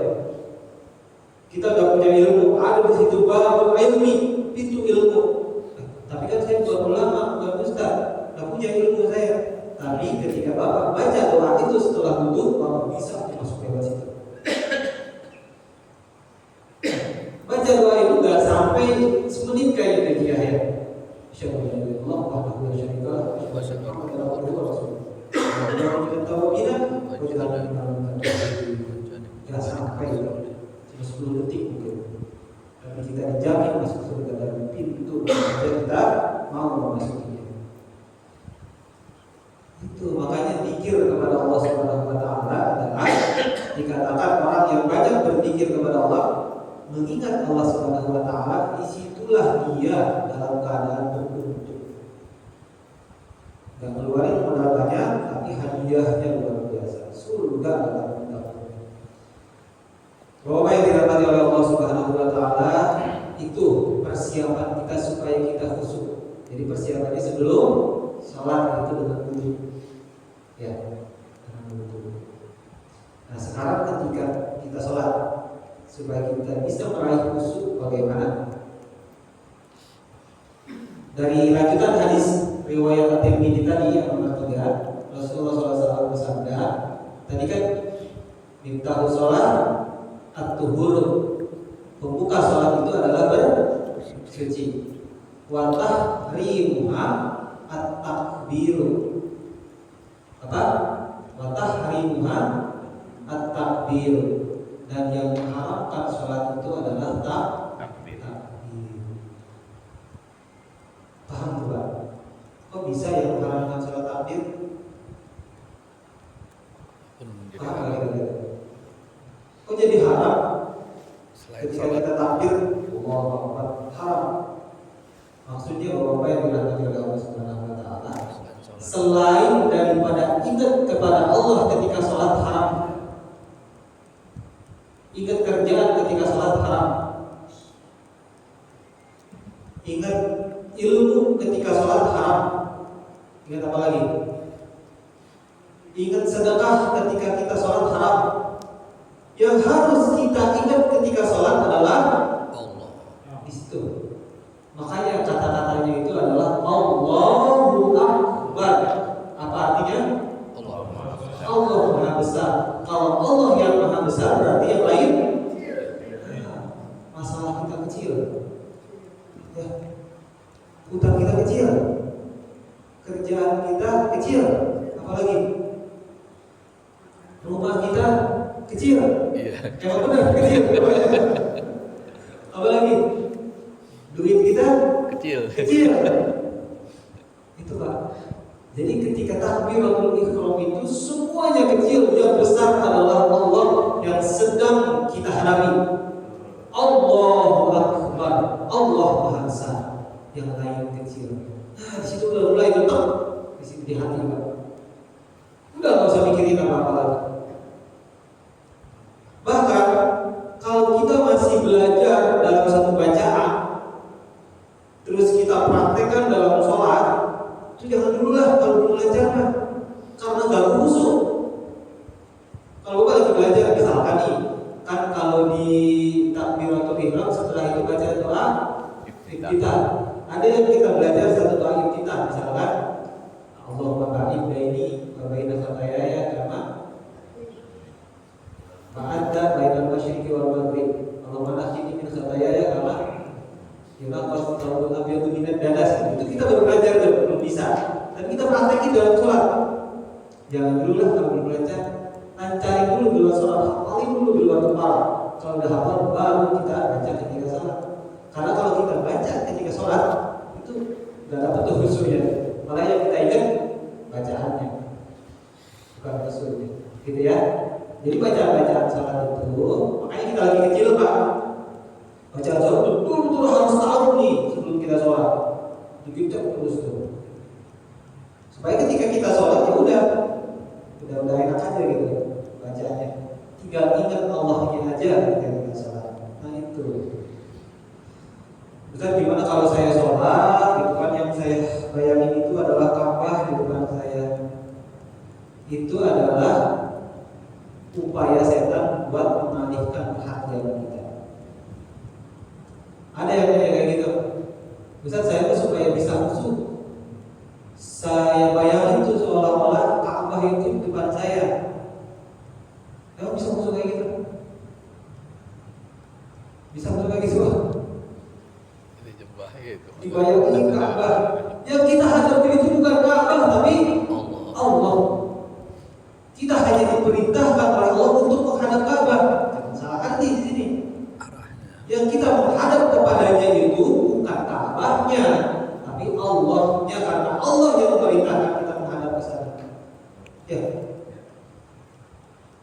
Kita gak punya ilmu, ada di situ babul ilmi, pintu ilmu. Tapi kan saya bukan ulama, bukan ustaz, gak punya ilmu saya. Tapi ketika bapak baca doa itu setelah wudu, bapak bisa masuk lewat situ. Baca doa itu gak sampai semenit kayaknya di akhir. Asyhadu an la ilaha illallah wahdahu la syarika lahu wa asyhadu anna Muhammadan rasulullah. Jangan tawabina, jangan sampai 10 detik mungkin. Tapi kita dijamin masuk surga dari pintu saja kita mau memasukinya. Itu makanya zikir kepada Allah Subhanahu wa taala adalah dikatakan orang yang banyak berzikir kepada Allah, mengingat Allah Subhanahu wa taala, disitulah dia dalam keadaan beruntung. Gak keluarin modal banyak, tapi hadiahnya luar biasa. Surga dalam undang-undang. Bahwa yang dirahmati oleh Allah Subhanahu wa taala, itu persiapan kita supaya kita khusyuk. Jadi persiapannya sebelum salat itu dengan wudu. Ya, dengan wudu. Nah, sekarang ketika kita salat supaya kita bisa meraih khusyuk bagaimana? Dari lanjutan hadis riwayat At-Tirmidzi tadi yang nomor 3, Rasulullah SAW bersabda, tadi kan miftahu sholat at-tuhur, pembuka sholat itu adalah bersuci. Wa tahrimuha at-takbiru. Apa? Wa tahrimuha at-takbir. Dan yang mengharamkan sholat itu adalah takbir. Paham juga? Kok bisa yang mengharamkan sholat takbir? Paham kira-kira? Kok jadi haram? Ketika kita takbir, Allahu Akbar, haram. Maksudnya bahwa yang dirahmati oleh Allah Subhanahu wa taala, selain daripada ingat kepada Allah ketika sholat haram, ingat kerjaan ketika sholat haram, ingat ilmu ketika sholat haram, ingat apa lagi? Ingat sedekah ketika kita sholat haram. Yang harus kita ingat ketika sholat adalah Allah. Di situ. Makanya kata-katanya itu adalah Allahu Akbar. Apa artinya? Allah Maha Besar. Kalau Allah yang Maha Besar, berarti yang lain masalah kita kecil. Ya. Utang kita kecil. Kerjaan kita kecil. Apalagi? Rumah kita kecil. Emang benar kecil. Apalagi? Duit kita kecil. Itu Pak. Jadi ketika takbiratul ihram itu semuanya kecil, yang besar adalah Allah yang sedang kita hadapi. Allahu Akbar, Allah Maha Besar, yang lain kecil. Nah, di situ udah mulai tetap di situ di hati Pak. Udah nggak usah mikirin apa-apa lagi. Bahkan kalau kita masih belajar dalam satu bacaan, terus kita praktekkan dalam sholat, itu jangan dulu lah kalau belum belajar kan, karena gak khusyuk. Kalau bukan lagi belajar, misalkan nih, kan kalau di takbiratul ihram setelah itu baca doa iftitah. Ada yang kita belajar satu doa iftitah, misalkan Allahumma ba'id baini wa baina khatayaya kama ba'adta bainal masyriqi wal maghrib. Allahumma nakhini min khatayaya kama yunaqas thawbul abyadu minad dalam sholat. Jangan dulu lah kalau belum baca, cari dulu di luar sholat, hafalin dulu di luar kepala. Kalau udah hafal baru kita baca ketika sholat. Karena kalau kita baca ketika sholat itu nggak dapat tuh khusyuknya. Malah yang kita ingat bacaannya, bukan khusyuknya, gitu ya. Jadi bacaan sholat itu, makanya kita lagi kecil Pak, bacaan sholat betul-betul harus tahu nih sebelum kita sholat, dikicap terus tuh. Supaya ketika kita sholat ya udah enak aja gitu bacaannya. Tinggal ingat Allahnya aja ketika kita sholat. Nah itu. Ustaz, gimana kalau saya sholat, gitu kan, yang saya bayangin itu adalah Ka'bah di depan saya. Itu adalah upaya setan buat mengalihkan perhatian kita. Ada yang kayak gitu. Ustaz, saya tuh supaya bisa khusyuk, saya bayangin itu seolah-olah Ka'bah itu di depan saya. Emang bisa khusyuk kayak gitu? Bisa khusyuk kayak gitu? Dibayangin Ka'bah. Yang kita hadapi itu bukan Ka'bah tapi Allah. Kita hanya diperintahkan oleh Allah untuk menghadap Ka'bah. Jangan salah arti di sini. Yang kita menghadap kepadanya itu bukan Ka'bahnya, tapi Allahnya, karena Allah yang memerintahkan kita menghadap ke sana. Ya.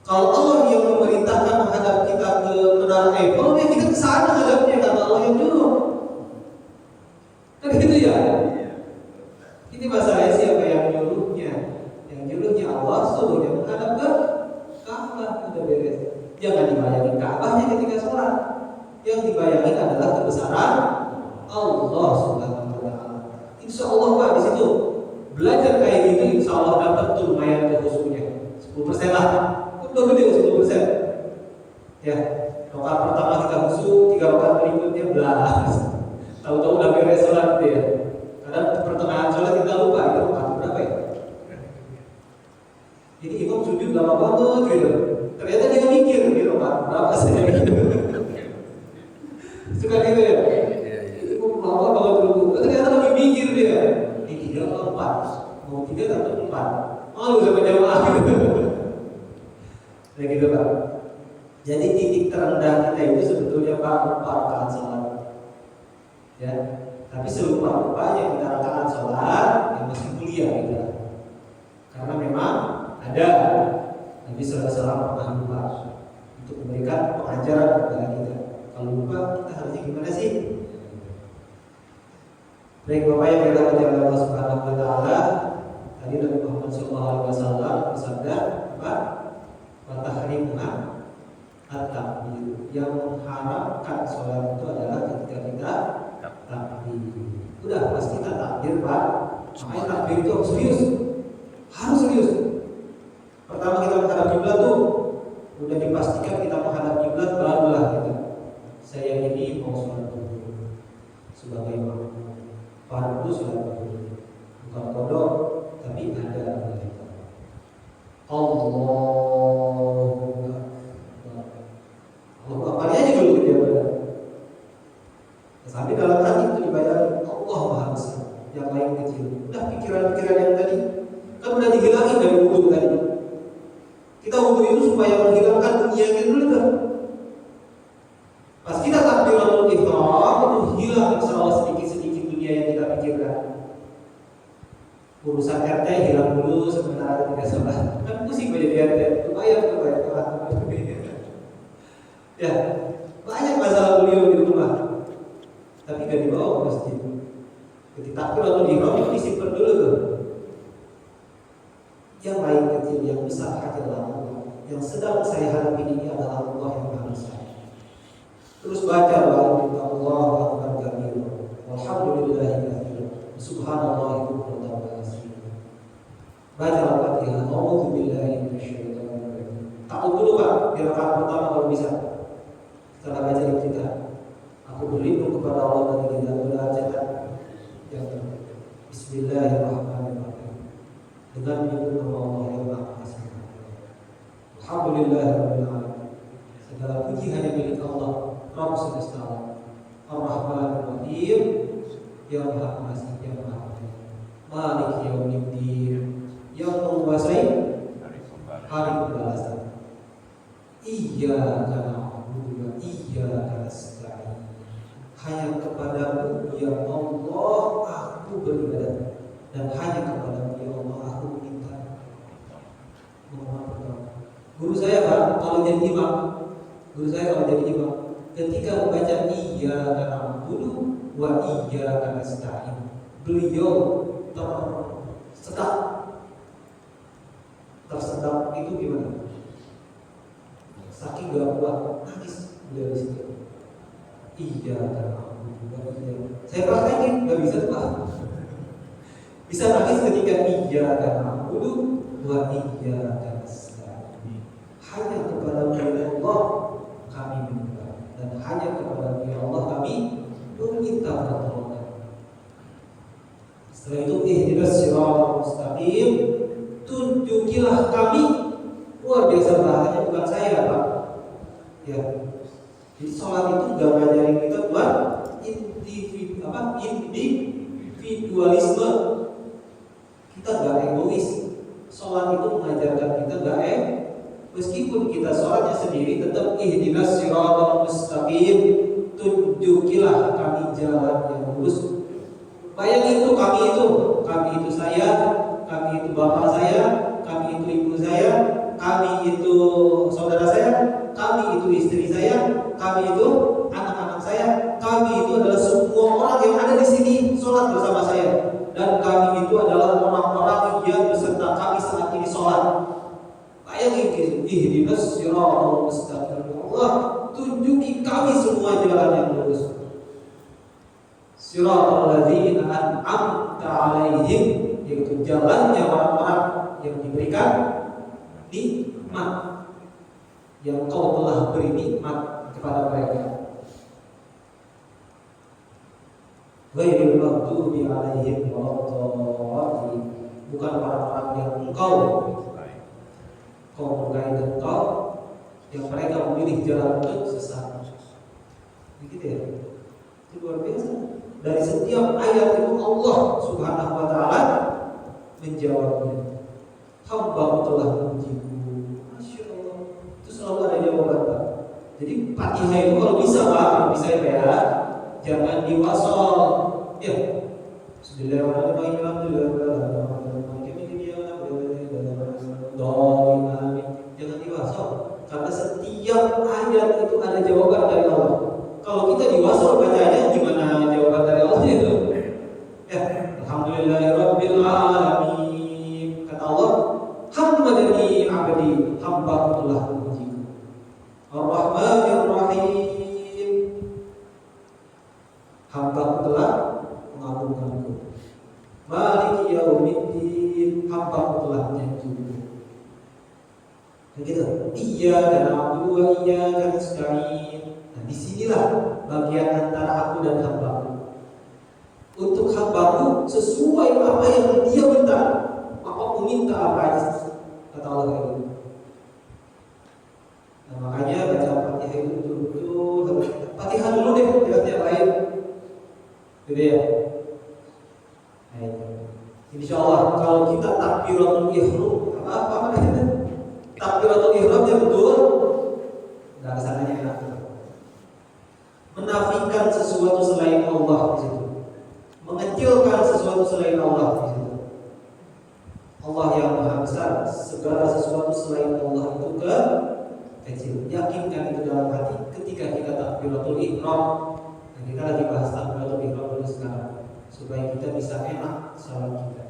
Kalau Allah yang memerintahkan menghadap kita ke Menara Eiffel, ya kita ke sana menghadapnya karena Allah yang nyuruh. Kan gitu ya? Ini masalahnya siapa yang nyuruhnya? Yang nyuruhnya Allah, suruhnya menghadap ke Ka'bah, udah beres. Jangan dibayangin Ka'bahnya ketika sholat. Yang dibayangin adalah kebesaran Allah Subhanahu wa Ta'ala. Insya Allah Pak, di situ belajar kayak gitu, insya Allah dapat tuh lumayan khusyuknya 10% lah. Udah gede 10%. Ya, rakaat pertama kita khusyuk, 3 rakaat berikutnya belas. Tahu-tahu udah beres sholat gitu ya. Kadang pertengahan sholat kita lupa itu rakaat berapa ya. Jadi imam sujud lama banget gitu. Ternyata dia mikir gitu Pak, berapa sih gitu. Suka gitu ya. Imam lama banget dulu. Ternyata lagi mikir dia. Ini 3 atau 4? Mau 3 atau 4? Malu sama jamaah gitu. Nah gitu Pak. Jadi titik terendah kita itu sebetulnya Pak 4 rakaat sholat. Ya, tapi serupa-rupanya kita rakaat sholat yang masih mulia gitu. Karena memang ada Nabi SAW pernah lupa untuk memberikan pengajaran kepada kita. Kalau lupa kita harusnya gimana sih? Baik Bapak yang dirahmati Allah Subhanahu wa Ta'ala, tadi Nabi Muhammad SAW bersabda apa? Watahrimuha at-takbir. Yang mengharapkan sholat itu adalah ketika kita takbir. Udah pas kita takbir Pak, makanya takbir itu harus serius. Pertama kita menghadap kiblat tuh, udah dipastikan kita menghadap kiblat, barulah kita. Saya ini mau sholat dulu sebagai imam. Fardu sholat dulu, bukan kodok, tapi ada kita. Allah apalagi aja dulu dia benar. Sampai dalam hati itu dibayar Allah Maha Besar, yang lain kecil. Udah pikiran-pikiran yang tadi kan udah dihilangin dari wudhu tadi. Kita wudhu itu supaya menghilangkan dunianya dulu kan. Pas kita takbiratul ihram itu hilang insyaallah sedikit-sedikit dunia yang kita pikirkan. Urusan RT hilang dulu sementara tidak sholat. Kan pusing banyak di RT. Lumayan ya, banyak masalah beliau di rumah. Tapi gak dibawa ke masjid. Ketika takbiratul ihram itu disimpan dulu tuh. Yang lain kecil, yang besar adalah Allah. Yang sedang saya hadapi ini adalah Allah yang Maha Besar. Terus baca Allahu akbar kabir, walhamdulillahi katsir, subhanallahi bukratan wa asila. Baca Al-Fatihah, a'udzu billahi minasyaitonir rajim. Takut dulu Pak, di rakaat pertama kalau bisa. Setelah baca kita, aku berlindung kepada Allah dari gangguan setan yang Bismillahirrahmanirrahim. Dengan menyebut nama Allah yang Maha Kuasa. Alhamdulillahirabbil alamin. Segala puji hanya milik Allah, Rabb semesta alam, Ar-Rahmanir Rahim, yang Maha Pengasih, yang Maha Penyayang, Malik Yaumiddin, jadi imam, guru saya kalau jadi imam, ketika membaca iyyaka na'budu wa iyyaka nasta'in, beliau tersedak itu gimana? Saking gak kuat, nangis beliau di situ. Iyyaka na'budu wa iyyaka. Saya praktekin, gak bisa tuh. Bisa nangis ketika iyyaka na'budu wa iyyaka nasta'in. Hanya kepada Allah kami minta, dan hanya kepada Allah kami meminta pertolongan. Setelah itu ihdinas siratal mustaqim, tunjukilah kami. Luar biasa bahasanya, bukan saya Pak. Ya. Jadi sholat itu gak ngajarin kita buat individualisme. Kita gak egois. Sholat itu mengajarkan kita gak meskipun kita sholatnya sendiri, tetap ihdinas siratal mustaqim, tunjukilah kami jalan yang lurus. Bayangin itu kami itu saya, kami itu bapak saya, kami itu ibu saya, kami itu saudara saya, kami itu istri saya, kami itu anak-anak saya, kami itu adalah semua orang yang ada di sini sholat bersama saya, dan kami itu adalah orang-orang yang beserta kami saat ini sholat. Bayangin, ihdinas siratal mustaqim, Allah tunjuki kami semua jalan yang lurus. Siratal ladzina an'amta 'alaihim, yaitu jalannya orang-orang yang diberikan nikmat, yang kau telah beri nikmat kepada mereka. Ghairil maghdubi 'alaihim waladdallin, bukan orang-orang yang engkau murkai dan engkau yang mereka memilih jalan untuk sesat. Begitu ya. Itu luar biasa. Dari setiap ayat itu Allah Subhanahu wa taala menjawabnya. Hamba telah memujiku. Masya Allah. Itu selalu ada jawaban Pak. Jadi Fatihah itu kalau bisa Pak, kalau bisa ya, jangan diwasol. Ya. Bismillahirrahmanirrahim. Jangan diwasol. Karena setiap ayat itu ada jawaban dari Allah. Kalau kita diwasol bacanya, gimana jawaban dari Allah itu? Ya, alhamdulillahirabbil alamin. Kata Allah, hamdani abdi, hamba telah memujiku. Ar-Rahmanir Rahim, hamba telah mengagungkanku. Maliki yaumiddin, hamba telah menyanjungku. Begitu. Iyyaka na'budu wa iyyaka nasta'in. Nah, disinilah bagian antara aku dan hambaku. Untuk hambaku sesuai apa yang dia minta. Aku minta apa aja, kata Allah kayak gitu. Nah, makanya baca Fatihah itu betul-betul. Fatihah dulu deh, jangan yang lain. Gitu ya. Nah, itu. Insya Allah kalau kita takbiratul ihram, apa namanya? Takbiratul ihramnya betul, nggak kesananya enak. Menafikan sesuatu selain Allah di situ, mengecilkan sesuatu selain Allah di situ. Allah yang maha besar, segala sesuatu selain Allah itu kecil. Yakinkan itu dalam hati ketika kita takbiratul ihram. Nah, kita lagi bahas takbiratul ihram dulu sekarang, supaya kita bisa enak salat kita.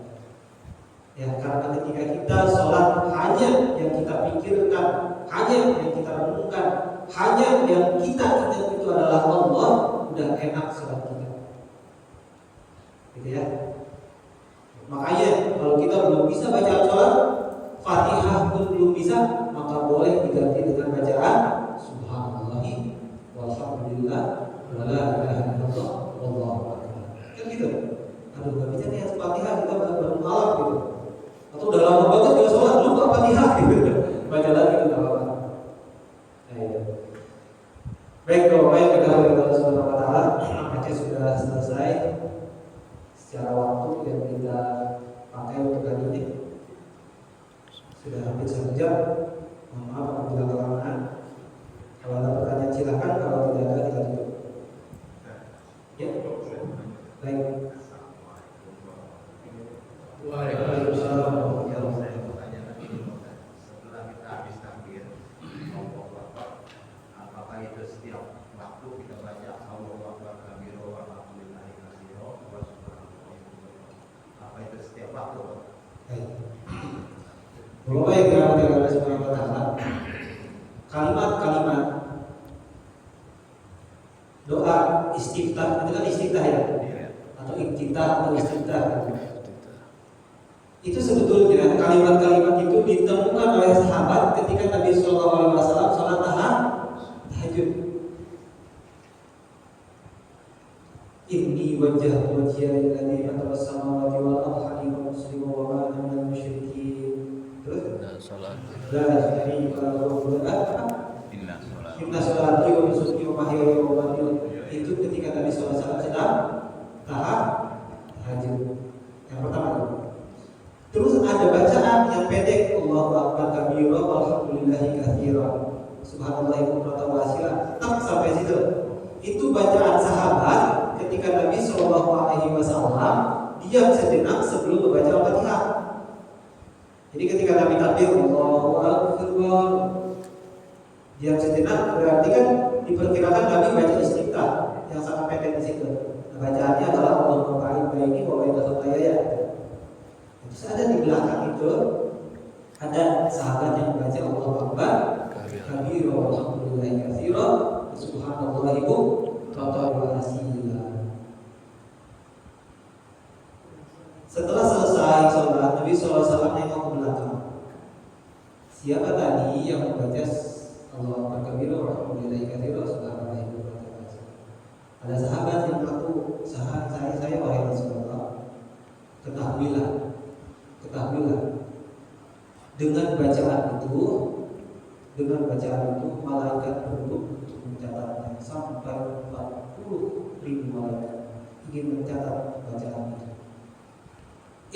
Ya, karena ketika kita sholat hanya yang kita pikirkan, hanya yang kita renungkan, hanya yang kita ingat itu adalah Allah, udah enak sholat kita. Gitu ya. Makanya kalau kita belum bisa baca sholat, Fatihah pun belum bisa, maka boleh diganti dengan bacaan Subhanallahi walhamdulillah wala ilaha illallah wallahu akbar. Kan gitu. Aduh, gak bisa nih Fatihah, kita baru malam gitu. Atau udah lama banget gak sholat, lupa Fatihah gitu. Baca lagi itu gak apa-apa. Baik, Bapak yang kita oleh Allah Subhanahu wa taala, nampaknya sudah selesai secara waktu yang kita pakai untuk hari ini. Sudah hampir 1 jam. Mohon maaf apabila kelamaan. Kalau ada pertanyaan silakan, kalau tidak ada kita tutup. Ya. Baik. Waalaikumsalam warahmatullahi wabarakatuh. Setelah kita habis takbir, Bapak yang dirahmati Allah Subhanahu wa taala, kalimat-kalimat doa istiftah itu kan istiftah ya, atau iftitah atau istiftah. Itu sebetulnya kalimat-kalimat itu ditemukan oleh sahabat ketika Nabi Shallallahu Alaihi Wasallam sholat tahajud. Inni wajjahtu wajhiya lilladzi fatara as-samawati wal arda hanifan musliman wa ma ana minal musyrikin. Terus la syarika lahu inna sholati wa nusuki wa mahyaya wa mamati. Itu ketika Nabi sallallahu alaihi wasallam sedang tahajud. Yang pertama itu. Terus ada bacaan yang pendek, Allahu akbar kabira walhamdulillahi katsira subhanallahi bukratan wa asila. Sampai situ. Itu bacaan sahabat ketika Nabi Shallallahu Alaihi Wasallam diam sejenak sebelum membaca Al-Fatihah. Jadi ketika Nabi takbir Allahu Akbar, diam sejenak berarti kan diperkirakan Nabi baca istiftah yang sangat pendek di situ. Nah, bacaannya adalah Allahumma ba'id baini wa baina khataaya. Terus ada di belakang itu ada sahabat yang membaca Allahu Akbar kabira walhamdulillahi katsira subhanallahi bukratan wa asila. Setelah selesai sholat, Nabi SAW nengok ke belakang. Siapa tadi yang membaca Allahu Akbar kabira walhamdulillahi katsira subhanallahi bukratan wa asila? Ada sahabat yang mengaku, saya wahai Rasulullah, ketahuilah dengan bacaan itu malaikat duduk untuk mencatatnya sampai 40.000 malaikat ingin mencatat bacaan itu.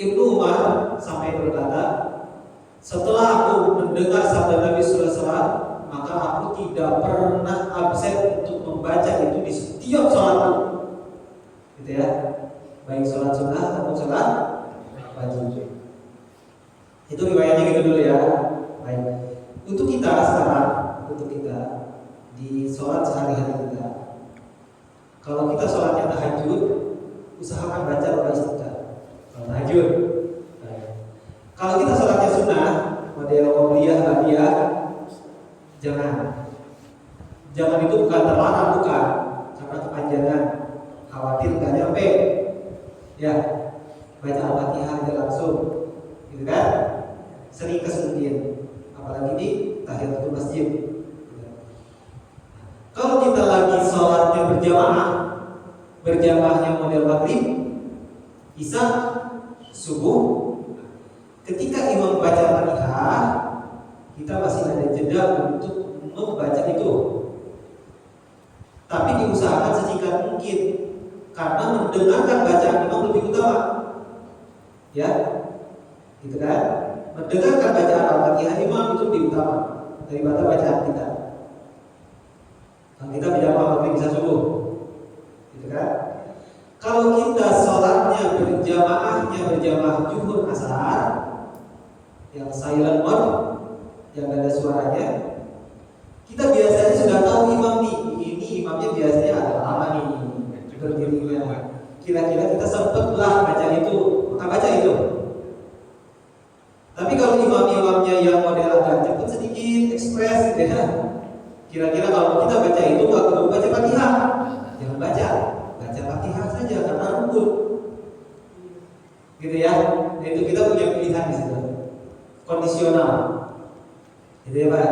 Ibnu Umar sampai berkata, setelah aku mendengar sabda Nabi sallallahu alaihi wasallam, maka aku tidak pernah absen untuk membaca itu di setiap sholat, gitu ya, baik sholat sunnah maupun sholat wajib. Itu riwayatnya gitu dulu ya. Baik. Untuk kita sekarang, di sholat sehari-hari kita, kalau kita sholatnya tahajud, usahakan baca doa istiftah. Kalau tahajud. Baik. Kalau kita sholatnya sunnah, model qobliyah, ba'diyah, jangan itu bukan terlarang, bukan, karena kepanjangan, khawatir nggak nyampe. Ya, baca Al-Fatihah aja langsung, gitu kan? Seringkas mungkin, apalagi di tahiyatul masjid. Kalau kita lagi sholatnya berjamaahnya model maghrib, isya, subuh, ketika imam baca Fatihah, kita masih ada jeda untuk membaca itu. Tapi diusahakan sesingkat mungkin, karena mendengarkan bacaan imam lebih utama. Ya, gitu kan? Mendengarkan bacaan Al-Fatihah imam itu lebih utama daripada bacaan kita. Kalau kita berjamaah maghrib bisa subuh, gitu kan? Kalau kita sholatnya berjamaah zuhur asar, yang silent mode, yang gak ada suaranya, kita biasanya sudah tahu imam nih, ini imamnya biasanya agak lama nih berdirinya. Kira-kira kita sempatlah baca itu, maka baca itu. Tapi kalau imam-imamnya yang model agak cepat sedikit, ekspres, gitu ya. Kira-kira kalau kita baca itu nggak perlu baca Fatihah, jangan baca Fatihah saja karena rukun, gitu ya. Nah, itu kita punya pilihan di situ, kondisional, gitu ya Pak.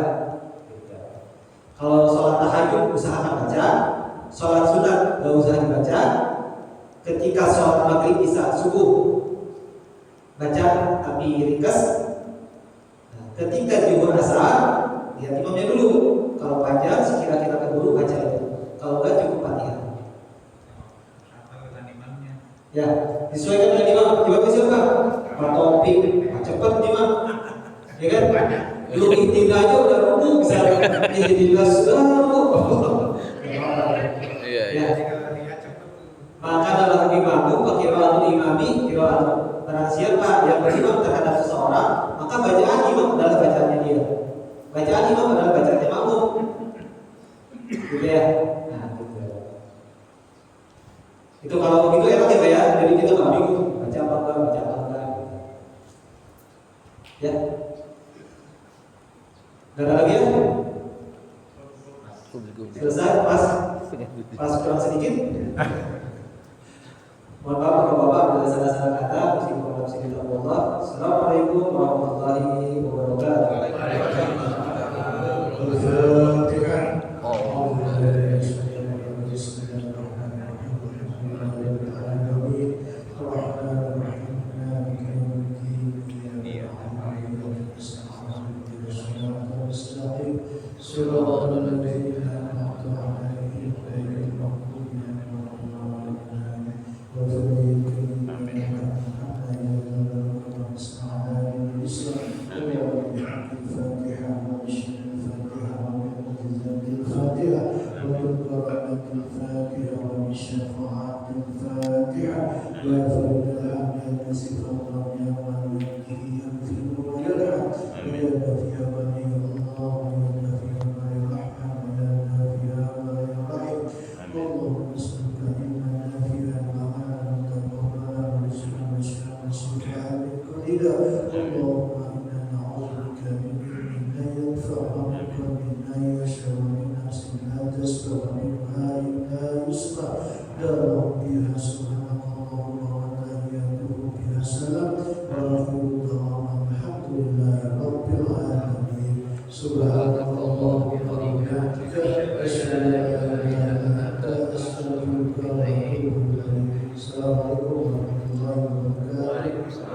Kalau sholat tahajud usahakan baca, sholat sunat nggak usah dibaca. Ketika sholat maghrib isya subuh baca tapi ringkas. Nah, ketika zuhur asar lihat imamnya dulu. Kalau panjang sekira-kira keburu baca itu. Kalau enggak cukup Fatihah. Ya, disesuaikan dengan imam. Imamnya siapa? Pak Topik. Cepat imam. Ya kan? Lu ikhtiar aja udah ruku bisa. Ikhtiar sudah ruku. Iya. Maka dalam imam pakai qiraatul imami, qiraat barang siapa yang berimam terhadap seseorang, maka bacaan imam adalah bacaannya dia. Bacaan imam adalah bacaannya makmum. Gitu ya. Nah, gitu. Itu kalau begitu enak ya Pak ya. Jadi kita nggak bingung baca apa enggak. Ya. Gak ada lagi ya? Selesai, pas kurang sedikit. Mohon maaf Bapak-bapak bila salah-salah kata, meskipun dalam sini Allah. Assalamualaikum warahmatullahi wabarakatuh. Subhanallah wa bihamdihi, asyhadu an la